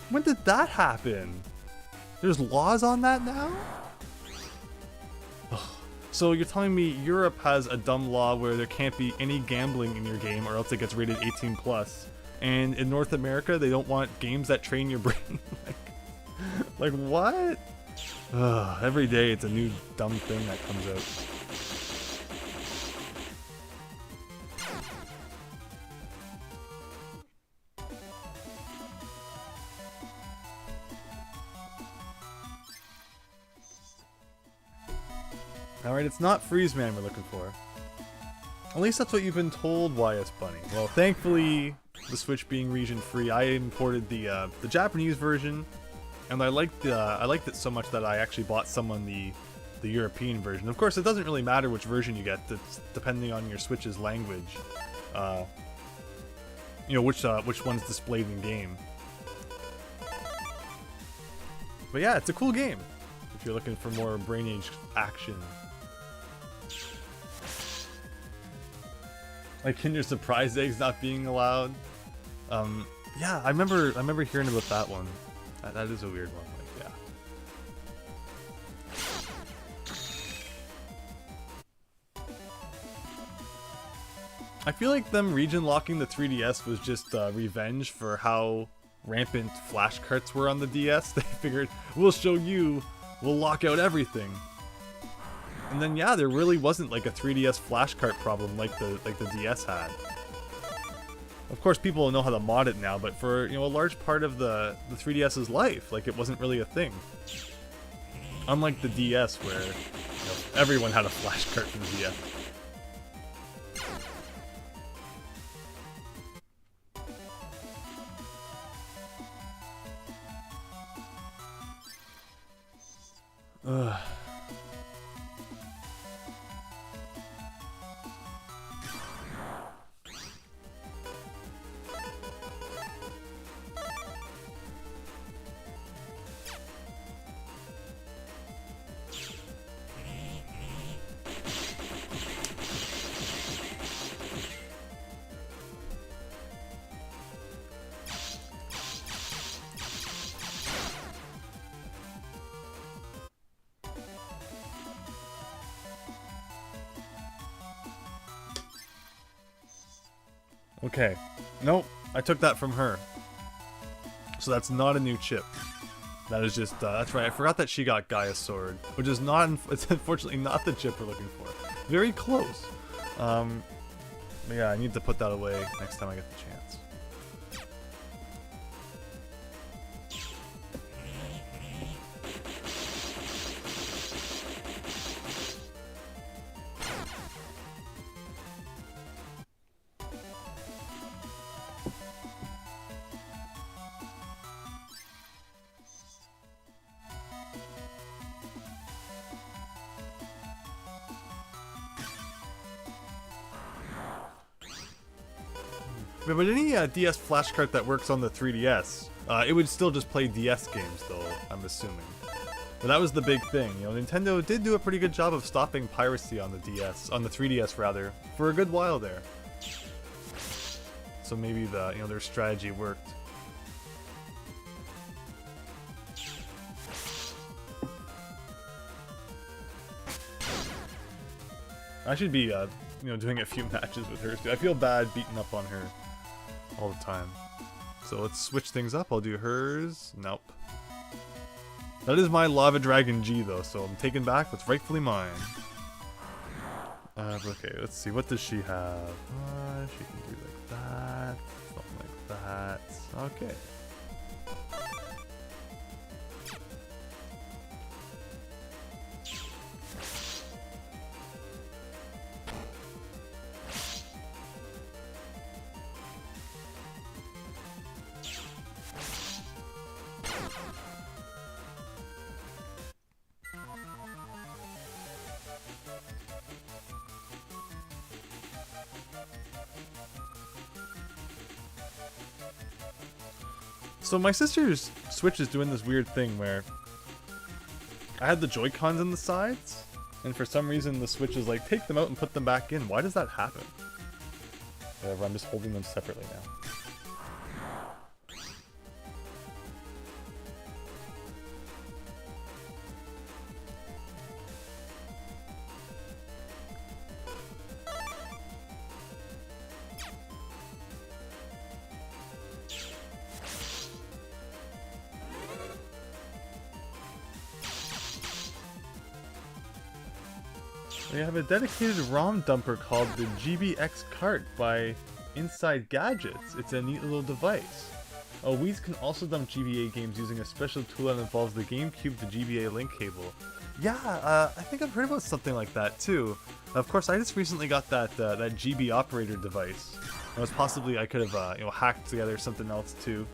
When did that happen? There's laws on that now? Ugh. So you're telling me Europe has a dumb law where there can't be any gambling in your game or else it gets rated 18 plus. And in North America, they don't want games that train your brain. like what? Ugh, every day it's a new dumb thing that comes out. Alright, it's not Freeze Man we're looking for. At least that's what you've been told, YS Bunny. Well, thankfully, the Switch being region free, I imported the Japanese version, and I liked it so much that I actually bought someone the European version. Of course, it doesn't really matter which version you get. It's depending on your Switch's language. You know which one's displayed in game. But yeah, it's a cool game if you're looking for more brain age action. Like Kinder Surprise eggs not being allowed. Yeah, I remember hearing about that one. That is a weird one. Like, yeah. I feel like them region locking the 3DS was just revenge for how rampant flash carts were on the DS. They figured, we'll show you, we'll lock out everything. And then yeah, there really wasn't like a 3DS flash cart problem like the DS had. Of course, people know how to mod it now, but for a large part of the 3DS's life, like it wasn't really a thing. Unlike the DS, where everyone had a flash cart for the DS. Ugh. Okay. Nope. I took that from her. So that's not a new chip. That is just, that's right. I forgot that she got Gaia's sword, which is not, it's unfortunately not the chip we're looking for. Very close. But yeah, I need to put that away next time I get the chance. But any DS flash card that works on the 3DS, it would still just play DS games, though, I'm assuming. But that was the big thing, you know, Nintendo did do a pretty good job of stopping piracy on the DS, on the 3DS rather, for a good while there. So maybe their strategy worked. I should be, doing a few matches with her too. I feel bad beating up on her all the time. So let's switch things up. I'll do hers. Nope. That is my Lava Dragon G though, so I'm taking back what's rightfully mine. Okay, let's see. What does she have? She can do like that. Something like that. Okay. So my sister's Switch is doing this weird thing where I had the Joy-Cons in the sides, and for some reason the Switch is like, take them out and put them back in. Why does that happen? Whatever, I'm just holding them separately now. We have a dedicated ROM dumper called the GBX Cart by Inside Gadgets. It's a neat little device. Wii's can also dump GBA games using a special tool that involves the GameCube to GBA link cable. Yeah, I think I've heard about something like that too. Of course, I just recently got that that GB operator device. It was possibly I could have hacked together something else too.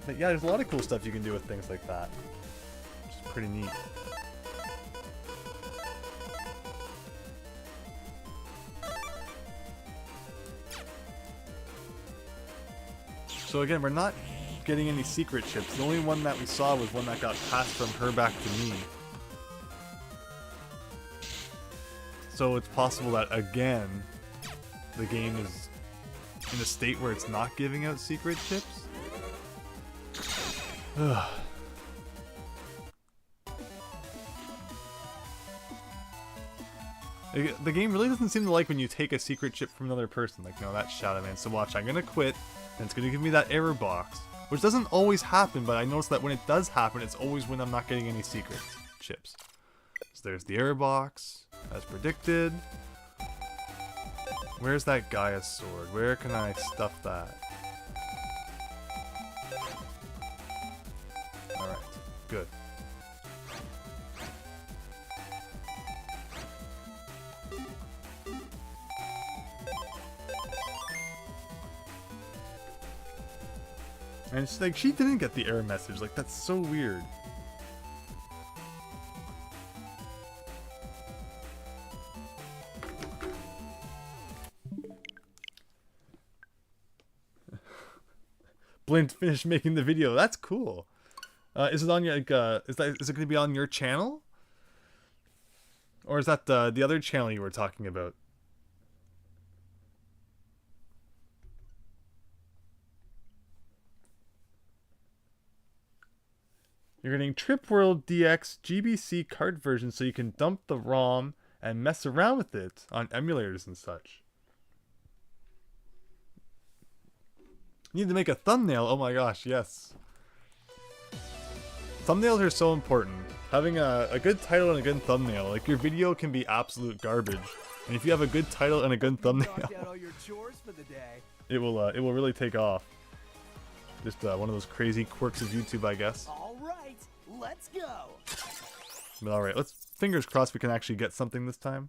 But yeah, there's a lot of cool stuff you can do with things like that, which is pretty neat. So again, we're not getting any secret chips. The only one that we saw was one that got passed from her back to me. So it's possible that, again, the game is in a state where it's not giving out secret chips. Ugh. The game really doesn't seem to like when you take a secret chip from another person. Like, no, that's Shadow Man. So watch, I'm gonna quit. And it's going to give me that error box, which doesn't always happen, but I notice that when it does happen, it's always when I'm not getting any secret chips. So there's the error box, as predicted. Where's that Gaia's sword? Where can I stuff that? Alright, good. And it's like, she didn't get the error message. Like, that's so weird. Blint finished making the video. That's cool. Is it on your, like, is it going to be on your channel? Or is that the other channel you were talking about? You're getting Trip World DX GBC card version so you can dump the ROM and mess around with it on emulators and such. You need to make a thumbnail. Oh my gosh, yes. Thumbnails are so important. Having a good title and a good thumbnail. Like, your video can be absolute garbage, and if you have a good title and a good thumbnail, it will really take off. Just one of those crazy quirks of YouTube, I guess. All right, let's go. But all right, let's fingers crossed we can actually get something this time.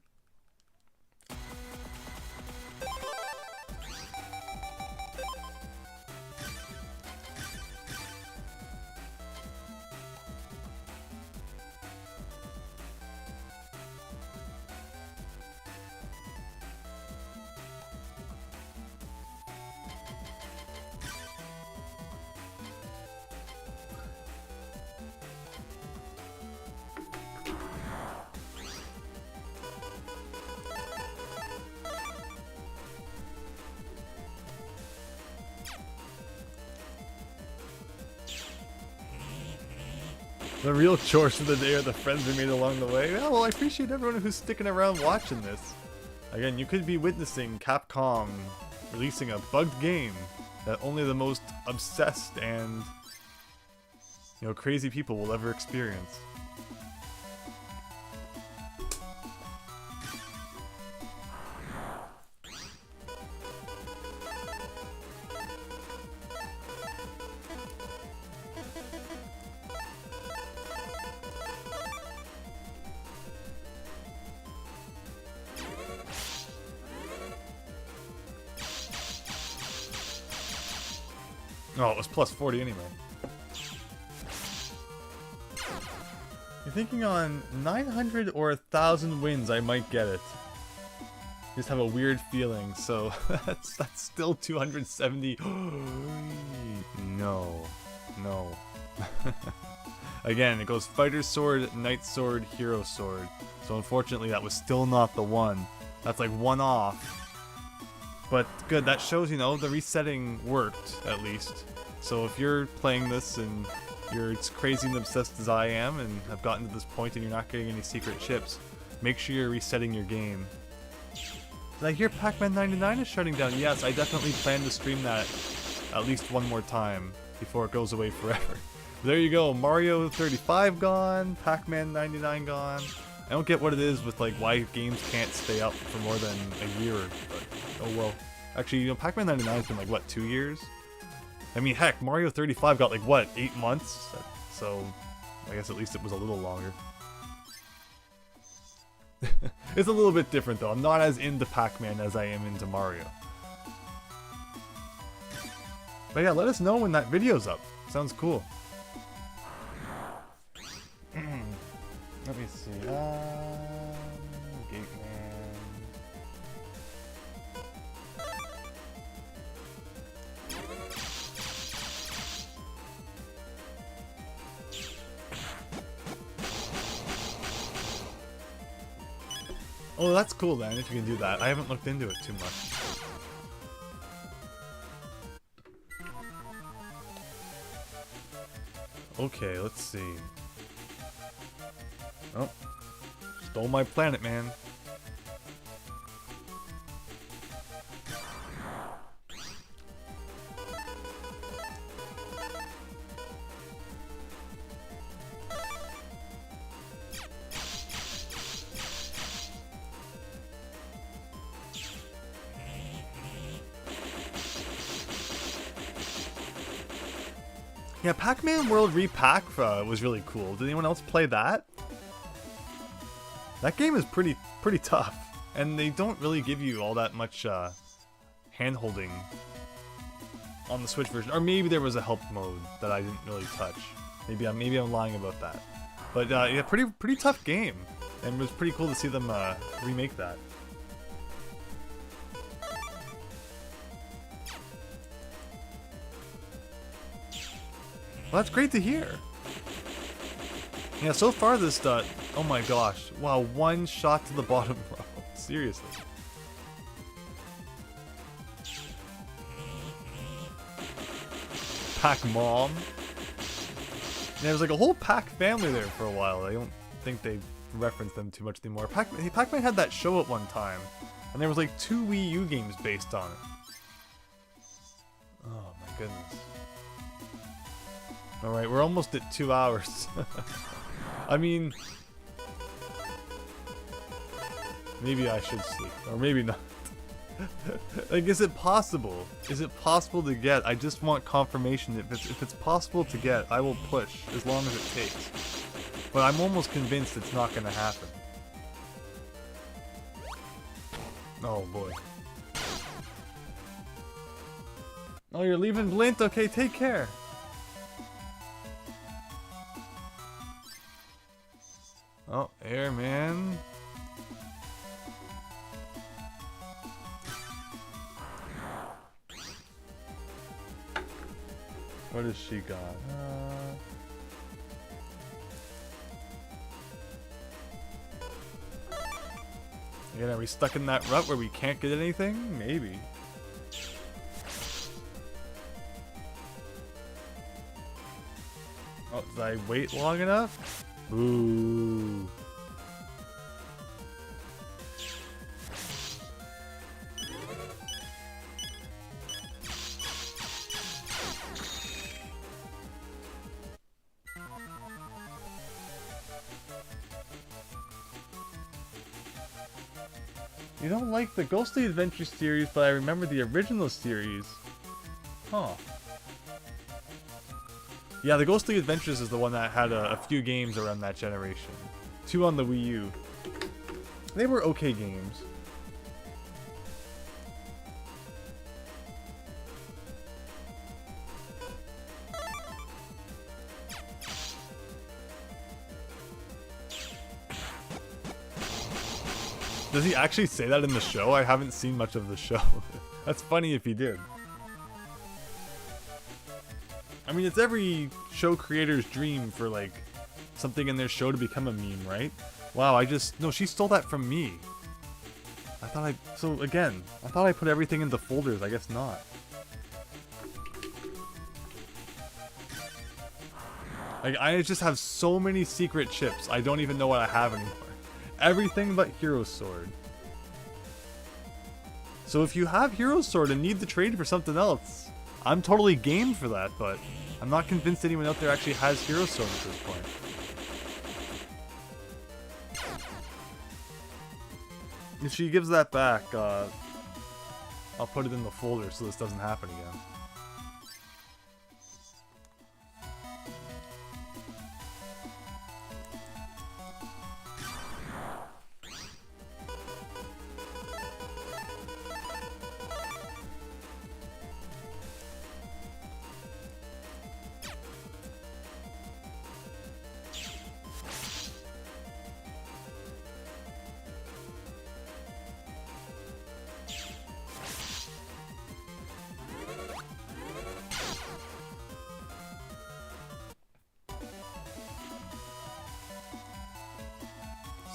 The real chores of the day are the friends we made along the way. Yeah, well, I appreciate everyone who's sticking around watching this. Again, you could be witnessing Capcom releasing a bugged game that only the most obsessed and, you know, crazy people will ever experience. Oh, it was plus 40 anyway. You're thinking on 900 or 1,000 wins, I might get it. Just have a weird feeling, so that's still 270. No. Again, it goes Fighter Sword, Knight Sword, Hero Sword. So unfortunately, that was still not the one. That's like one off. But good, that shows, you know, the resetting worked, at least. So if you're playing this and you're as crazy and obsessed as I am and have gotten to this point and you're not getting any secret chips, make sure you're resetting your game. Did I hear Pac-Man 99 is shutting down? Yes, I definitely plan to stream that at least one more time before it goes away forever. There you go, Mario 35 gone, Pac-Man 99 gone. I don't get what it is with like why games can't stay up for more than a year, but oh well. Actually, you know, Pac-Man 99 has been like, what, 2 years? I mean, heck, Mario 35 got like, what, 8 months? So, I guess at least it was a little longer. It's a little bit different though. I'm not as into Pac-Man as I am into Mario. But yeah, let us know when that video's up. Sounds cool. Let me see. Gate Man. Oh, that's cool then, if you can do that. I haven't looked into it too much. Okay, let's see. Oh, stole my planet, man. Yeah, Pac-Man World Repack was really cool. Did anyone else play that? That game is pretty tough, and they don't really give you all that much hand-holding on the Switch version. Or maybe there was a help mode that I didn't really touch. Maybe I'm lying about that. But yeah, pretty tough game, and it was pretty cool to see them remake that. Well, that's great to hear. Yeah, so far this oh my gosh. Wow, one shot to the bottom row. Seriously. Pac Mom. Yeah, there was like a whole Pac family there for a while. I don't think they reference them too much anymore. Pac-Man had that show at one time, and there was like 2 Wii U games based on it. Oh my goodness. Alright, we're almost at 2 hours. I mean, maybe I should sleep, or maybe not. Like, is it possible? Is it possible to get? I just want confirmation. If it's possible to get, I will push as long as it takes. But I'm almost convinced it's not going to happen. Oh boy. Oh, you're leaving Blint? Okay, take care. Oh, Airman. What has she got? Again, are we stuck in that rut where we can't get anything? Maybe. Oh, Did I wait long enough? Ooh. You don't like the Ghostly Adventure series, but I remember the original series. Huh. Yeah, the Ghostly Adventures is the one that had a few games around that generation. 2 on the Wii U. They were okay games. Does he actually say that in the show? I haven't seen much of the show. That's funny if he did. I mean, it's every show creator's dream for, like, something in their show to become a meme, right? Wow, no, she stole that from me. So again, I thought I put everything into folders, I guess not. Like, I just have so many secret chips, I don't even know what I have anymore. Everything but Hero Sword. So if you have Hero Sword and need to trade for something else, I'm totally game for that, but I'm not convinced anyone out there actually has Hero Sword at this point. If she gives that back, I'll put it in the folder so this doesn't happen again.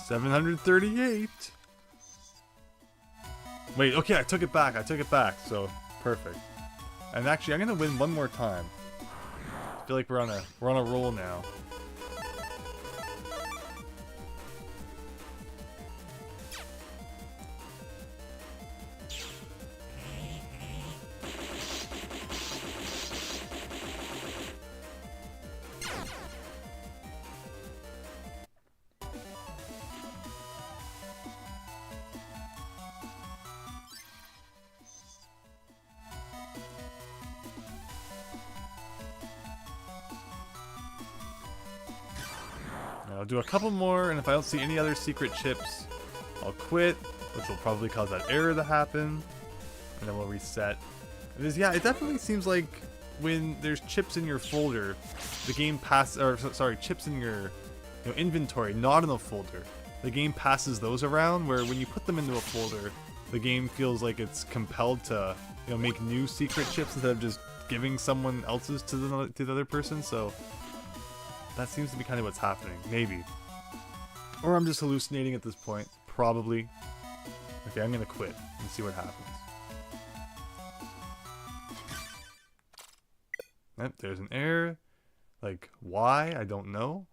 $738. Wait, okay, I took it back. So perfect. And actually, I'm gonna win one more time. I feel like we're on a roll now. I'll do a couple more, and if I don't see any other secret chips, I'll quit, which will probably cause that error to happen, and then we'll reset. Yeah, it definitely seems like when there's chips in your folder, the game chips in your inventory, not in a folder. The game passes those around, where when you put them into a folder, the game feels like it's compelled to make new secret chips instead of just giving someone else's to the other person. So that seems to be kind of what's happening. Maybe. Or I'm just hallucinating at this point. Probably. Okay, I'm gonna quit and see what happens. Yep, there's an error. Like, why? I don't know.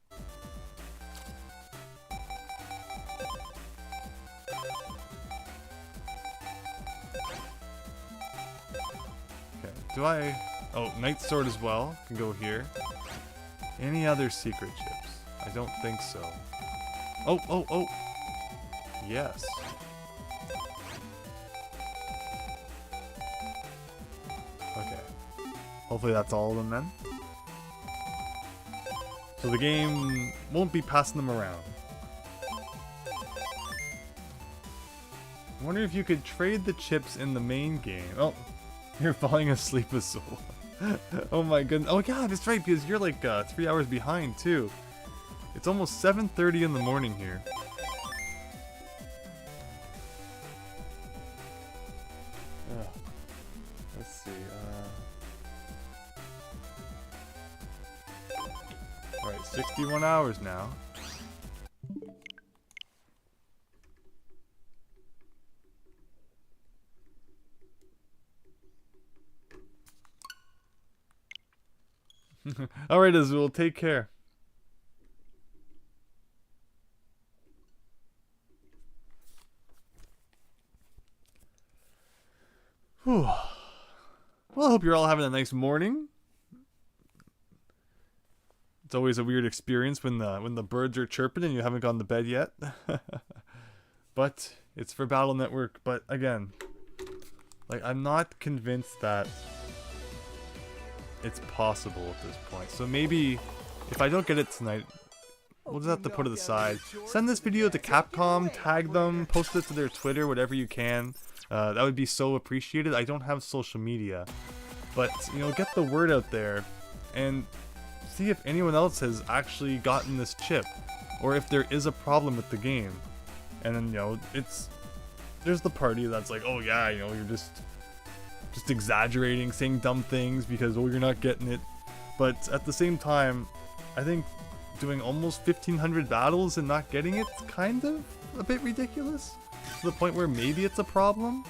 Okay, do I... Oh, Night Sword as well. Can go here. Any other secret chips? I don't think so. Oh! Yes. Okay. Hopefully that's all of them then. So the game won't be passing them around. I wonder if you could trade the chips in the main game. Oh, you're falling asleep, Azul. Oh my goodness. Oh yeah, that's right, because you're like 3 hours behind too. It's almost 7:30 in the morning here. Let's see. Alright, 61 hours now. Alright, Azul, take care. Whew. Well, I hope you're all having a nice morning. It's always a weird experience when the birds are chirping and you haven't gone to bed yet. But it's for Battle Network. But again, like, I'm not convinced that it's possible at this point. So maybe if I don't get it tonight, we'll just have to put it aside. Send this video to Capcom, tag them, post it to their Twitter, whatever you can. That would be so appreciated. I don't have social media, but, you know, get the word out there and see if anyone else has actually gotten this chip, or if there is a problem with the game. And then, you know, there's the party that's like, oh yeah, you know, you're just exaggerating, saying dumb things because, oh, you're not getting it. But at the same time, I think doing almost 1,500 battles and not getting it's kind of a bit ridiculous, to the point where maybe it's a problem.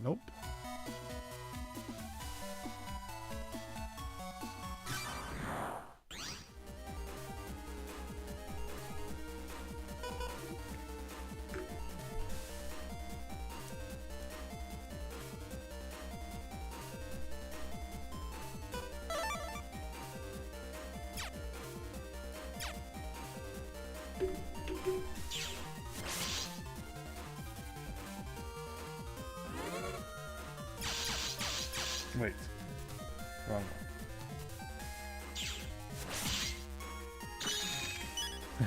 Nope. Wait. Wrong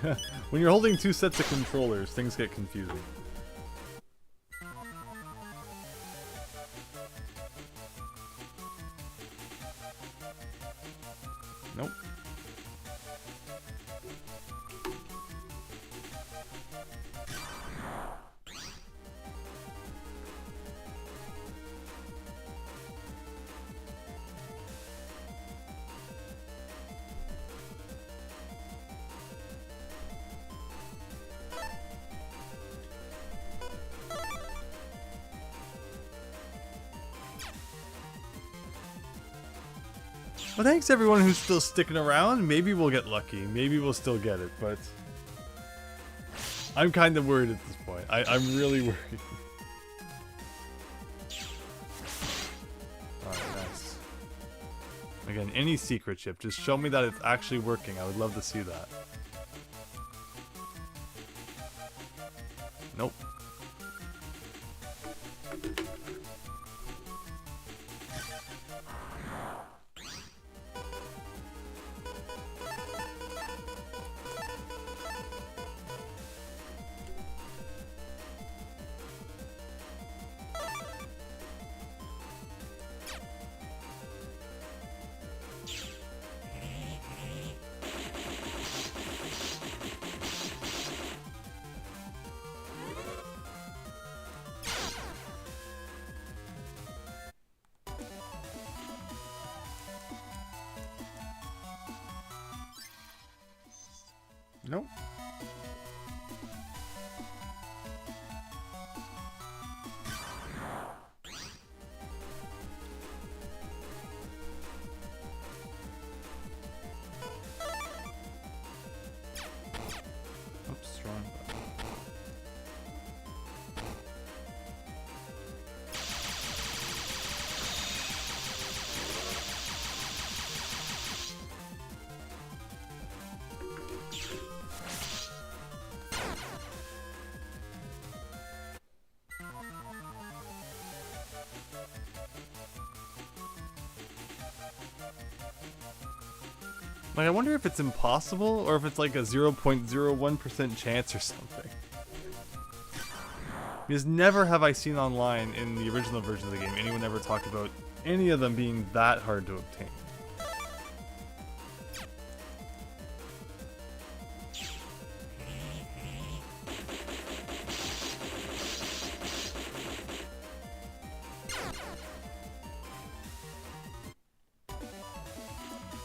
one. When you're holding two sets of controllers, things get confusing. Nope. Well, thanks everyone who's still sticking around. Maybe we'll get lucky. Maybe we'll still get it, but I'm kind of worried at this point. I'm really worried. Alright, nice. Again, any secret chip, just show me that it's actually working. I would love to see that. Nope. Nope. Oops, wrong button. Like, I wonder if it's impossible or if it's like a 0.01% chance or something. Because never have I seen online in the original version of the game anyone ever talk about any of them being that hard to obtain.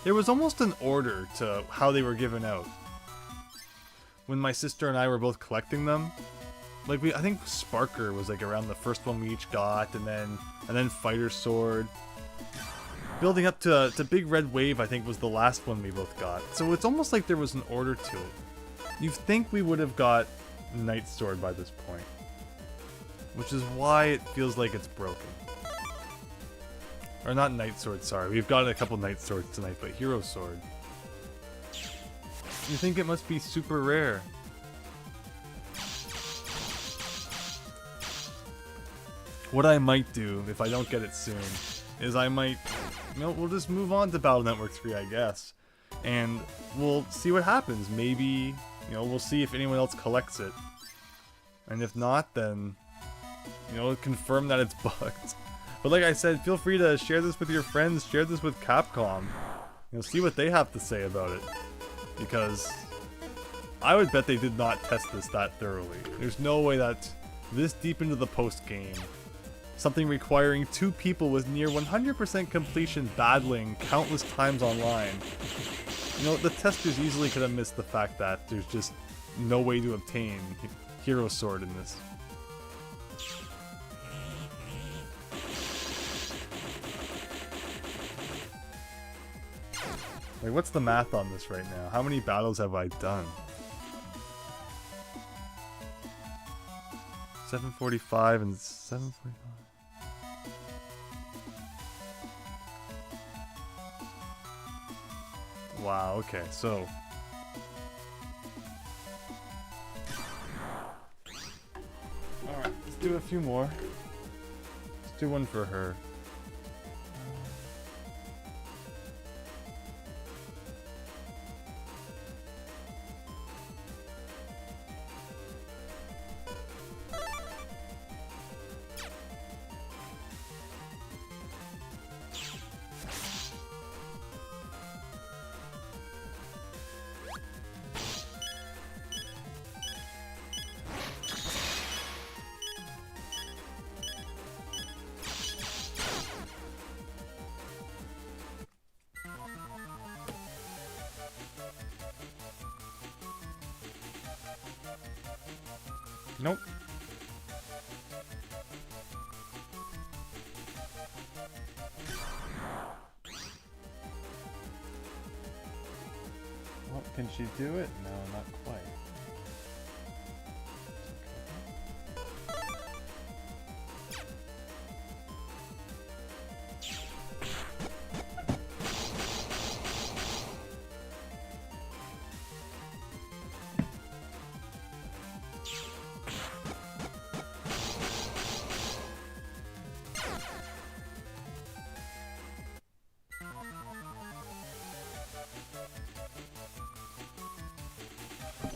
There was almost an order to how they were given out. When my sister and I were both collecting them, like I think Sparker was like around the first one we each got, and then Fighter Sword. Building up to Big Red Wave, I think was the last one we both got. So it's almost like there was an order to it. You'd think we would have got Night Sword by this point, which is why it feels like it's broken. Or not Night Sword, sorry. We've got a couple Night Swords tonight, but Hero Sword. You think it must be super rare. What I might do, if I don't get it soon, is I might... we'll just move on to Battle Network 3, I guess. And we'll see what happens. Maybe, we'll see if anyone else collects it. And if not, then, confirm that it's bugged. But like I said, feel free to share this with your friends, share this with Capcom. See what they have to say about it. Because I would bet they did not test this that thoroughly. There's no way that this deep into the post-game, something requiring 2 people with near 100% completion battling countless times online, the testers easily could have missed the fact that there's just no way to obtain Hero Sword in this. Like, what's the math on this right now? How many battles have I done? 745 and 745. Wow, okay, so... Alright, let's do a few more. Let's do one for her. Nope. Well, can she do it? No, not quite.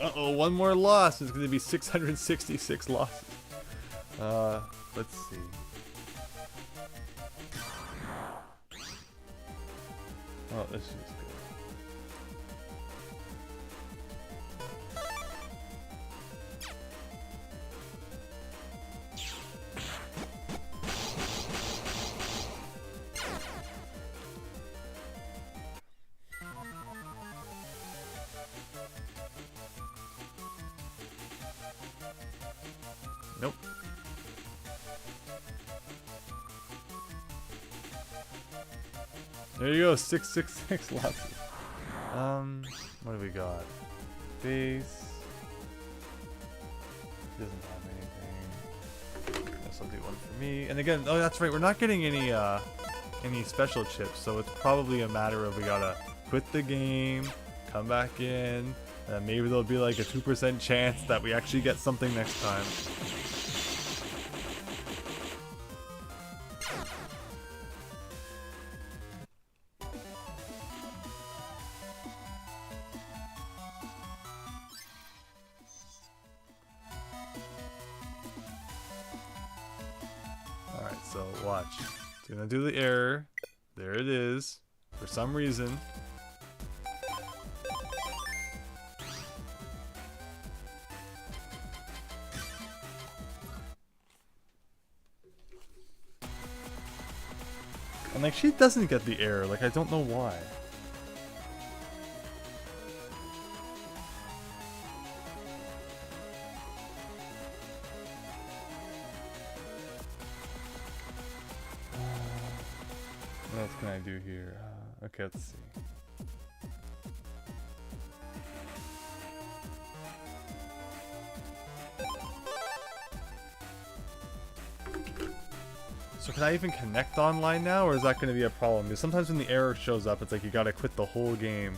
Uh-oh, one more loss. It's going to be 666 losses. Let's see. Oh, this is good. Nope. There you go, 666 losses. What do we got? Base. Doesn't have anything. This will do one for me. And again, oh, that's right, we're not getting any special chips, so it's probably a matter of we gotta quit the game, come back in, and maybe there'll be like a 2% chance that we actually get something next time. watch. It's gonna do the error. There it is. For some reason. And like, she doesn't get the error. Like, I don't know why. What else can I do here? Okay, let's see. So can I even connect online now, or is that going to be a problem? Because sometimes when the error shows up, it's like you gotta quit the whole game.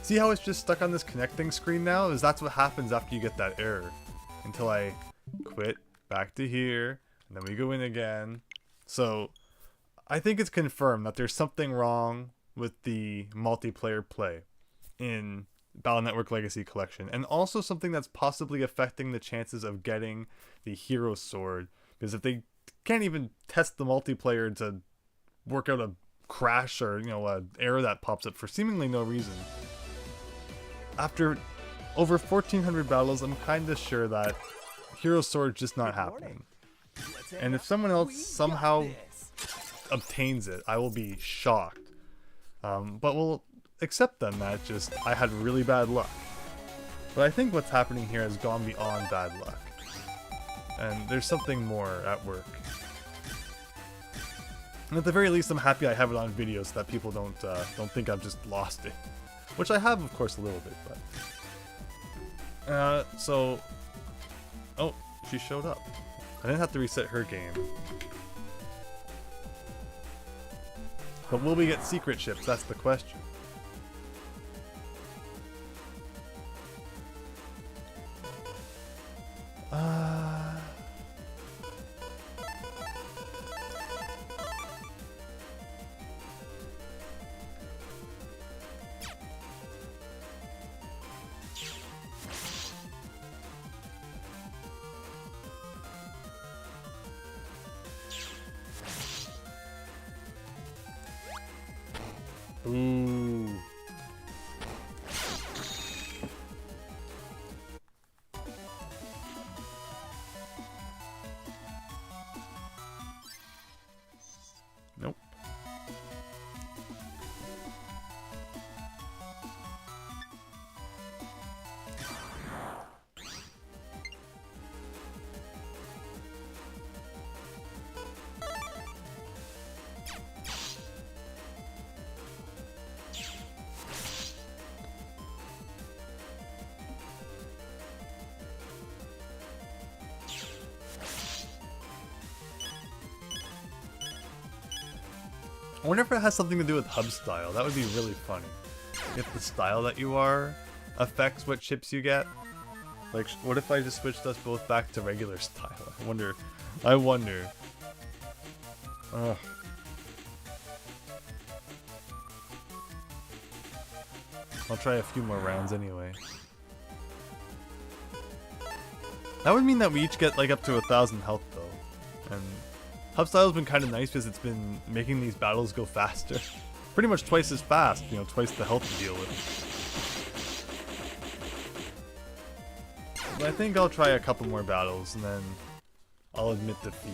See how it's just stuck on this connecting screen now? Is that's what happens after you get that error. Until I quit, back to here, and then we go in again. So I think it's confirmed that there's something wrong with the multiplayer play in Battle Network Legacy Collection, and also something that's possibly affecting the chances of getting the hero sword, because if they can't even test the multiplayer to work out a crash or, you know, an error that pops up for seemingly no reason, after over 1,400 battles, I'm kind of sure that hero sword's just not happening. And if someone else somehow obtains it, I will be shocked. But we'll accept then that just I had really bad luck. But I think what's happening here has gone beyond bad luck, and there's something more at work. And at the very least, I'm happy I have it on video so that people don't think I've just lost it, which I have, of course, a little bit. But so, oh, she showed up. I didn't have to reset her game. But will we get secret ships? That's the question. Ooh. Nope. I wonder if it has something to do with hub style. That would be really funny. If the style that you are affects what chips you get. Like, what if I just switched us both back to regular style? I wonder. Ugh. I'll try a few more rounds anyway. That would mean that we each get like up to 1,000 health though. And hub style's been kind of nice because it's been making these battles go faster. Pretty much twice as fast, you know, twice the health to deal with. But I think I'll try a couple more battles and then I'll admit defeat.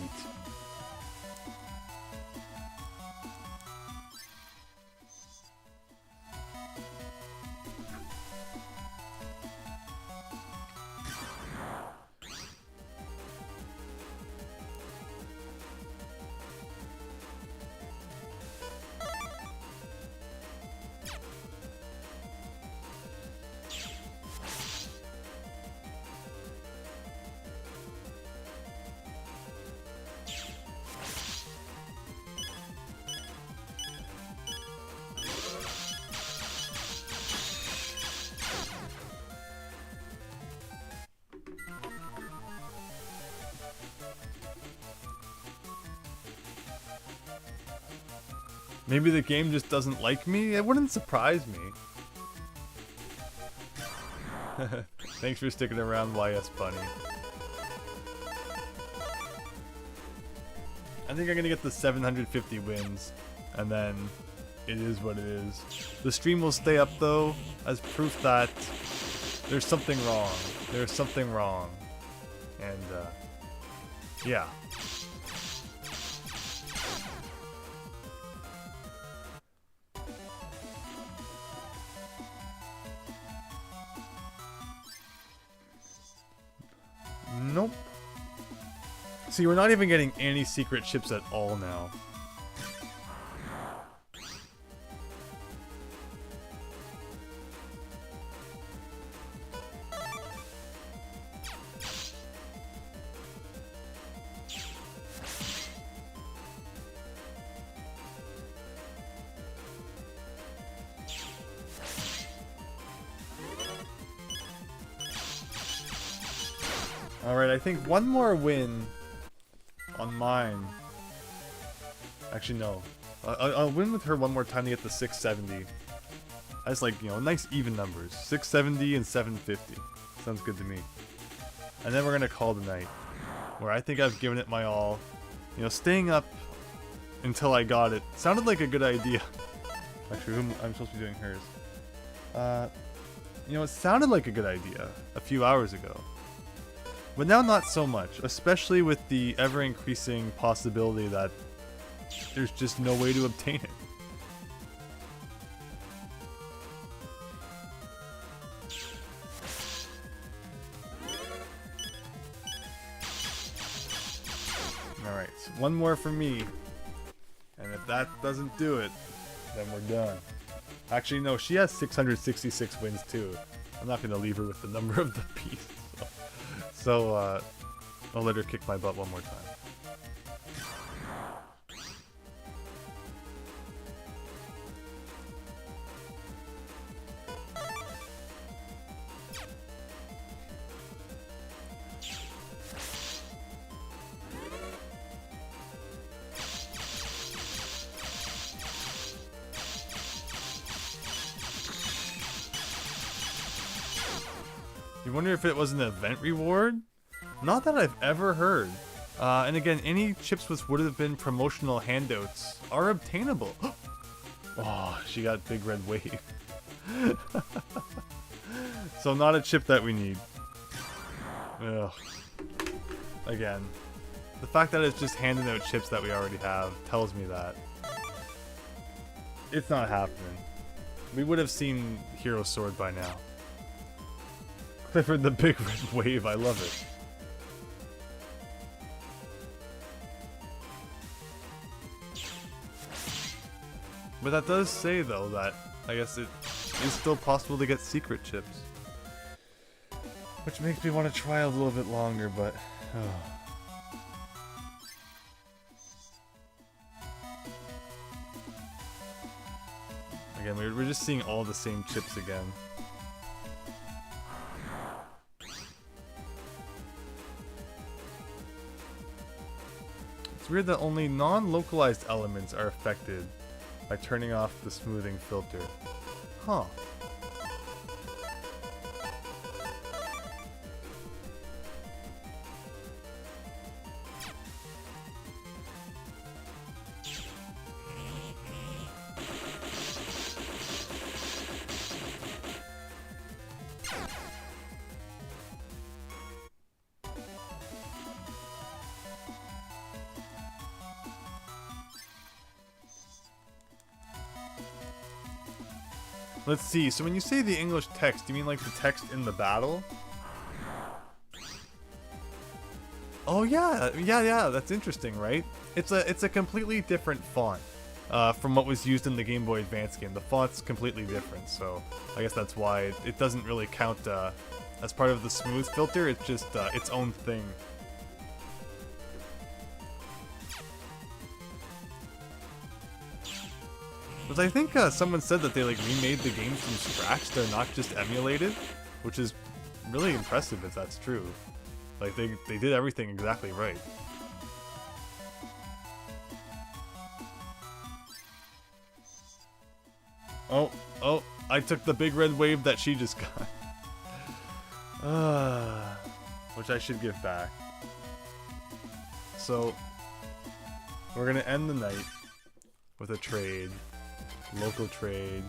Maybe the game just doesn't like me? It wouldn't surprise me. Thanks for sticking around, YS Bunny. I think I'm gonna get the 750 wins, and then it is what it is. The stream will stay up though, as proof that there's something wrong. There's something wrong. And, yeah. Nope. See, we're not even getting any secret chips at all now. Alright, I think one more win on mine. Actually, no. I'll win with her one more time to get the 670. That's like, you know, nice even numbers. 670 and 750. Sounds good to me. And then we're gonna call the night. Where I think I've given it my all. You know, staying up until I got it sounded like a good idea. Actually, I'm supposed to be doing hers. You know, it sounded like a good idea a few hours ago. But now not so much, especially with the ever-increasing possibility that there's just no way to obtain it. Alright, one more for me. And if that doesn't do it, then we're done. Actually, no, she has 666 wins too. I'm not going to leave her with the number of the beast. So, I'll let her kick my butt one more time. You wonder if it was an event reward? Not that I've ever heard. And again, any chips which would have been promotional handouts are obtainable. Oh, she got big red wave. So not a chip that we need. Ugh. Again, the fact that it's just handing out chips that we already have tells me that it's not happening. We would have seen Hero Sword by now. Clifford the big red wave, I love it. But that does say, though, that I guess it is still possible to get secret chips. Which makes me want to try a little bit longer, but... Oh. Again, we're just seeing all the same chips again. It's weird that only non-localized elements are affected by turning off the smoothing filter. Huh. Let's see, so when you say the English text, do you mean like the text in the battle? Oh yeah, that's interesting, right? It's a completely different font from what was used in the Game Boy Advance game. The font's completely different, so I guess that's why it doesn't really count as part of the smooth filter. It's just its own thing. But I think someone said that they like remade the game from scratch. They're not just emulated, which is really impressive if that's true. Like they did everything exactly right. Oh, oh, I took the big red wave that she just got. Which I should give back. So, we're gonna end the night with a trade. Local trade.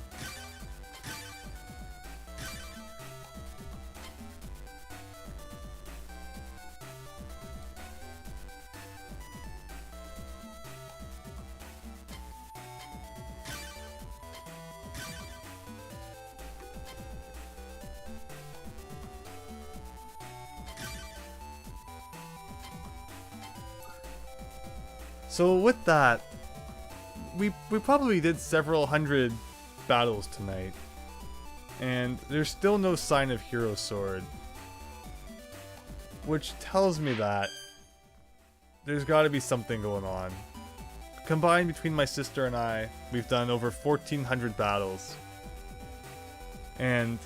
So with that, we probably did several hundred battles tonight, and there's still no sign of Hero Sword, which tells me that there's got to be something going on. Combined between my sister and I, we've done over 1,400 battles, and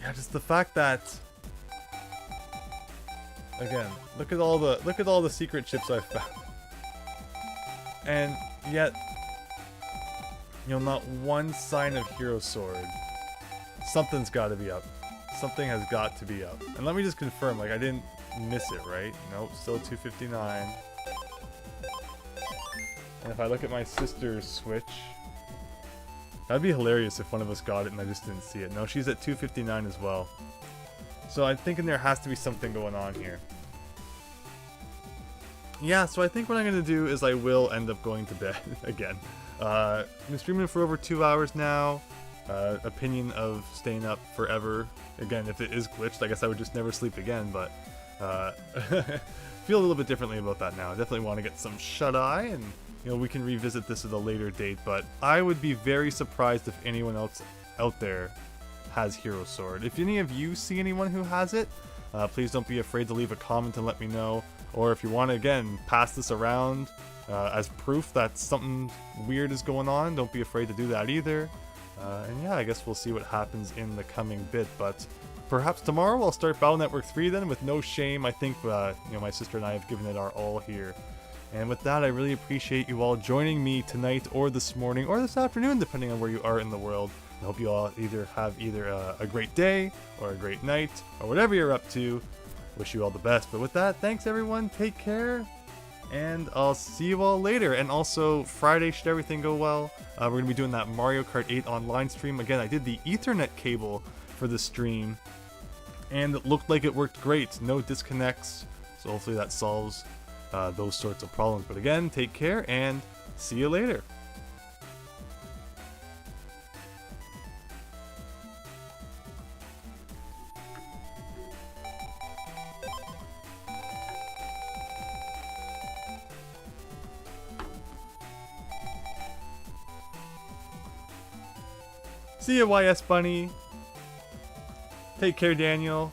yeah, just the fact that, again, look at all the secret chips I've found. And yet, you know, not one sign of Hero Sword. Something's got to be up. Something has got to be up. And let me just confirm, like, I didn't miss it, right? Nope, still 259. And if I look at my sister's Switch, that'd be hilarious if one of us got it and I just didn't see it. No, she's at 259 as well. So I'm thinking there has to be something going on here. Yeah, so I think what I'm going to do is I will end up going to bed again. I've been streaming for over 2 hours now. Opinion of staying up forever. Again, if it is glitched, I guess I would just never sleep again, but feel a little bit differently about that now. I definitely want to get some shut-eye, and you know, we can revisit this at a later date, but I would be very surprised if anyone else out there has Hero Sword. If any of you see anyone who has it, please don't be afraid to leave a comment and let me know. Or if you want to, again, pass this around as proof that something weird is going on, don't be afraid to do that either. And yeah, I guess we'll see what happens in the coming bit. But perhaps tomorrow I'll start Battle Network 3 then with no shame. I think you know, my sister and I have given it our all here. And with that, I really appreciate you all joining me tonight or this morning or this afternoon, depending on where you are in the world. I hope you all have a great day or a great night or whatever you're up to. Wish you all the best. But with that, thanks everyone, take care, and I'll see you all later. And also, Friday, should everything go well, we're going to be doing that Mario Kart 8 online stream. Again, I did the Ethernet cable for the stream, and it looked like it worked great. No disconnects, so hopefully that solves those sorts of problems. But again, take care, and see you later. See ya, YS Bunny. Take care, Daniel.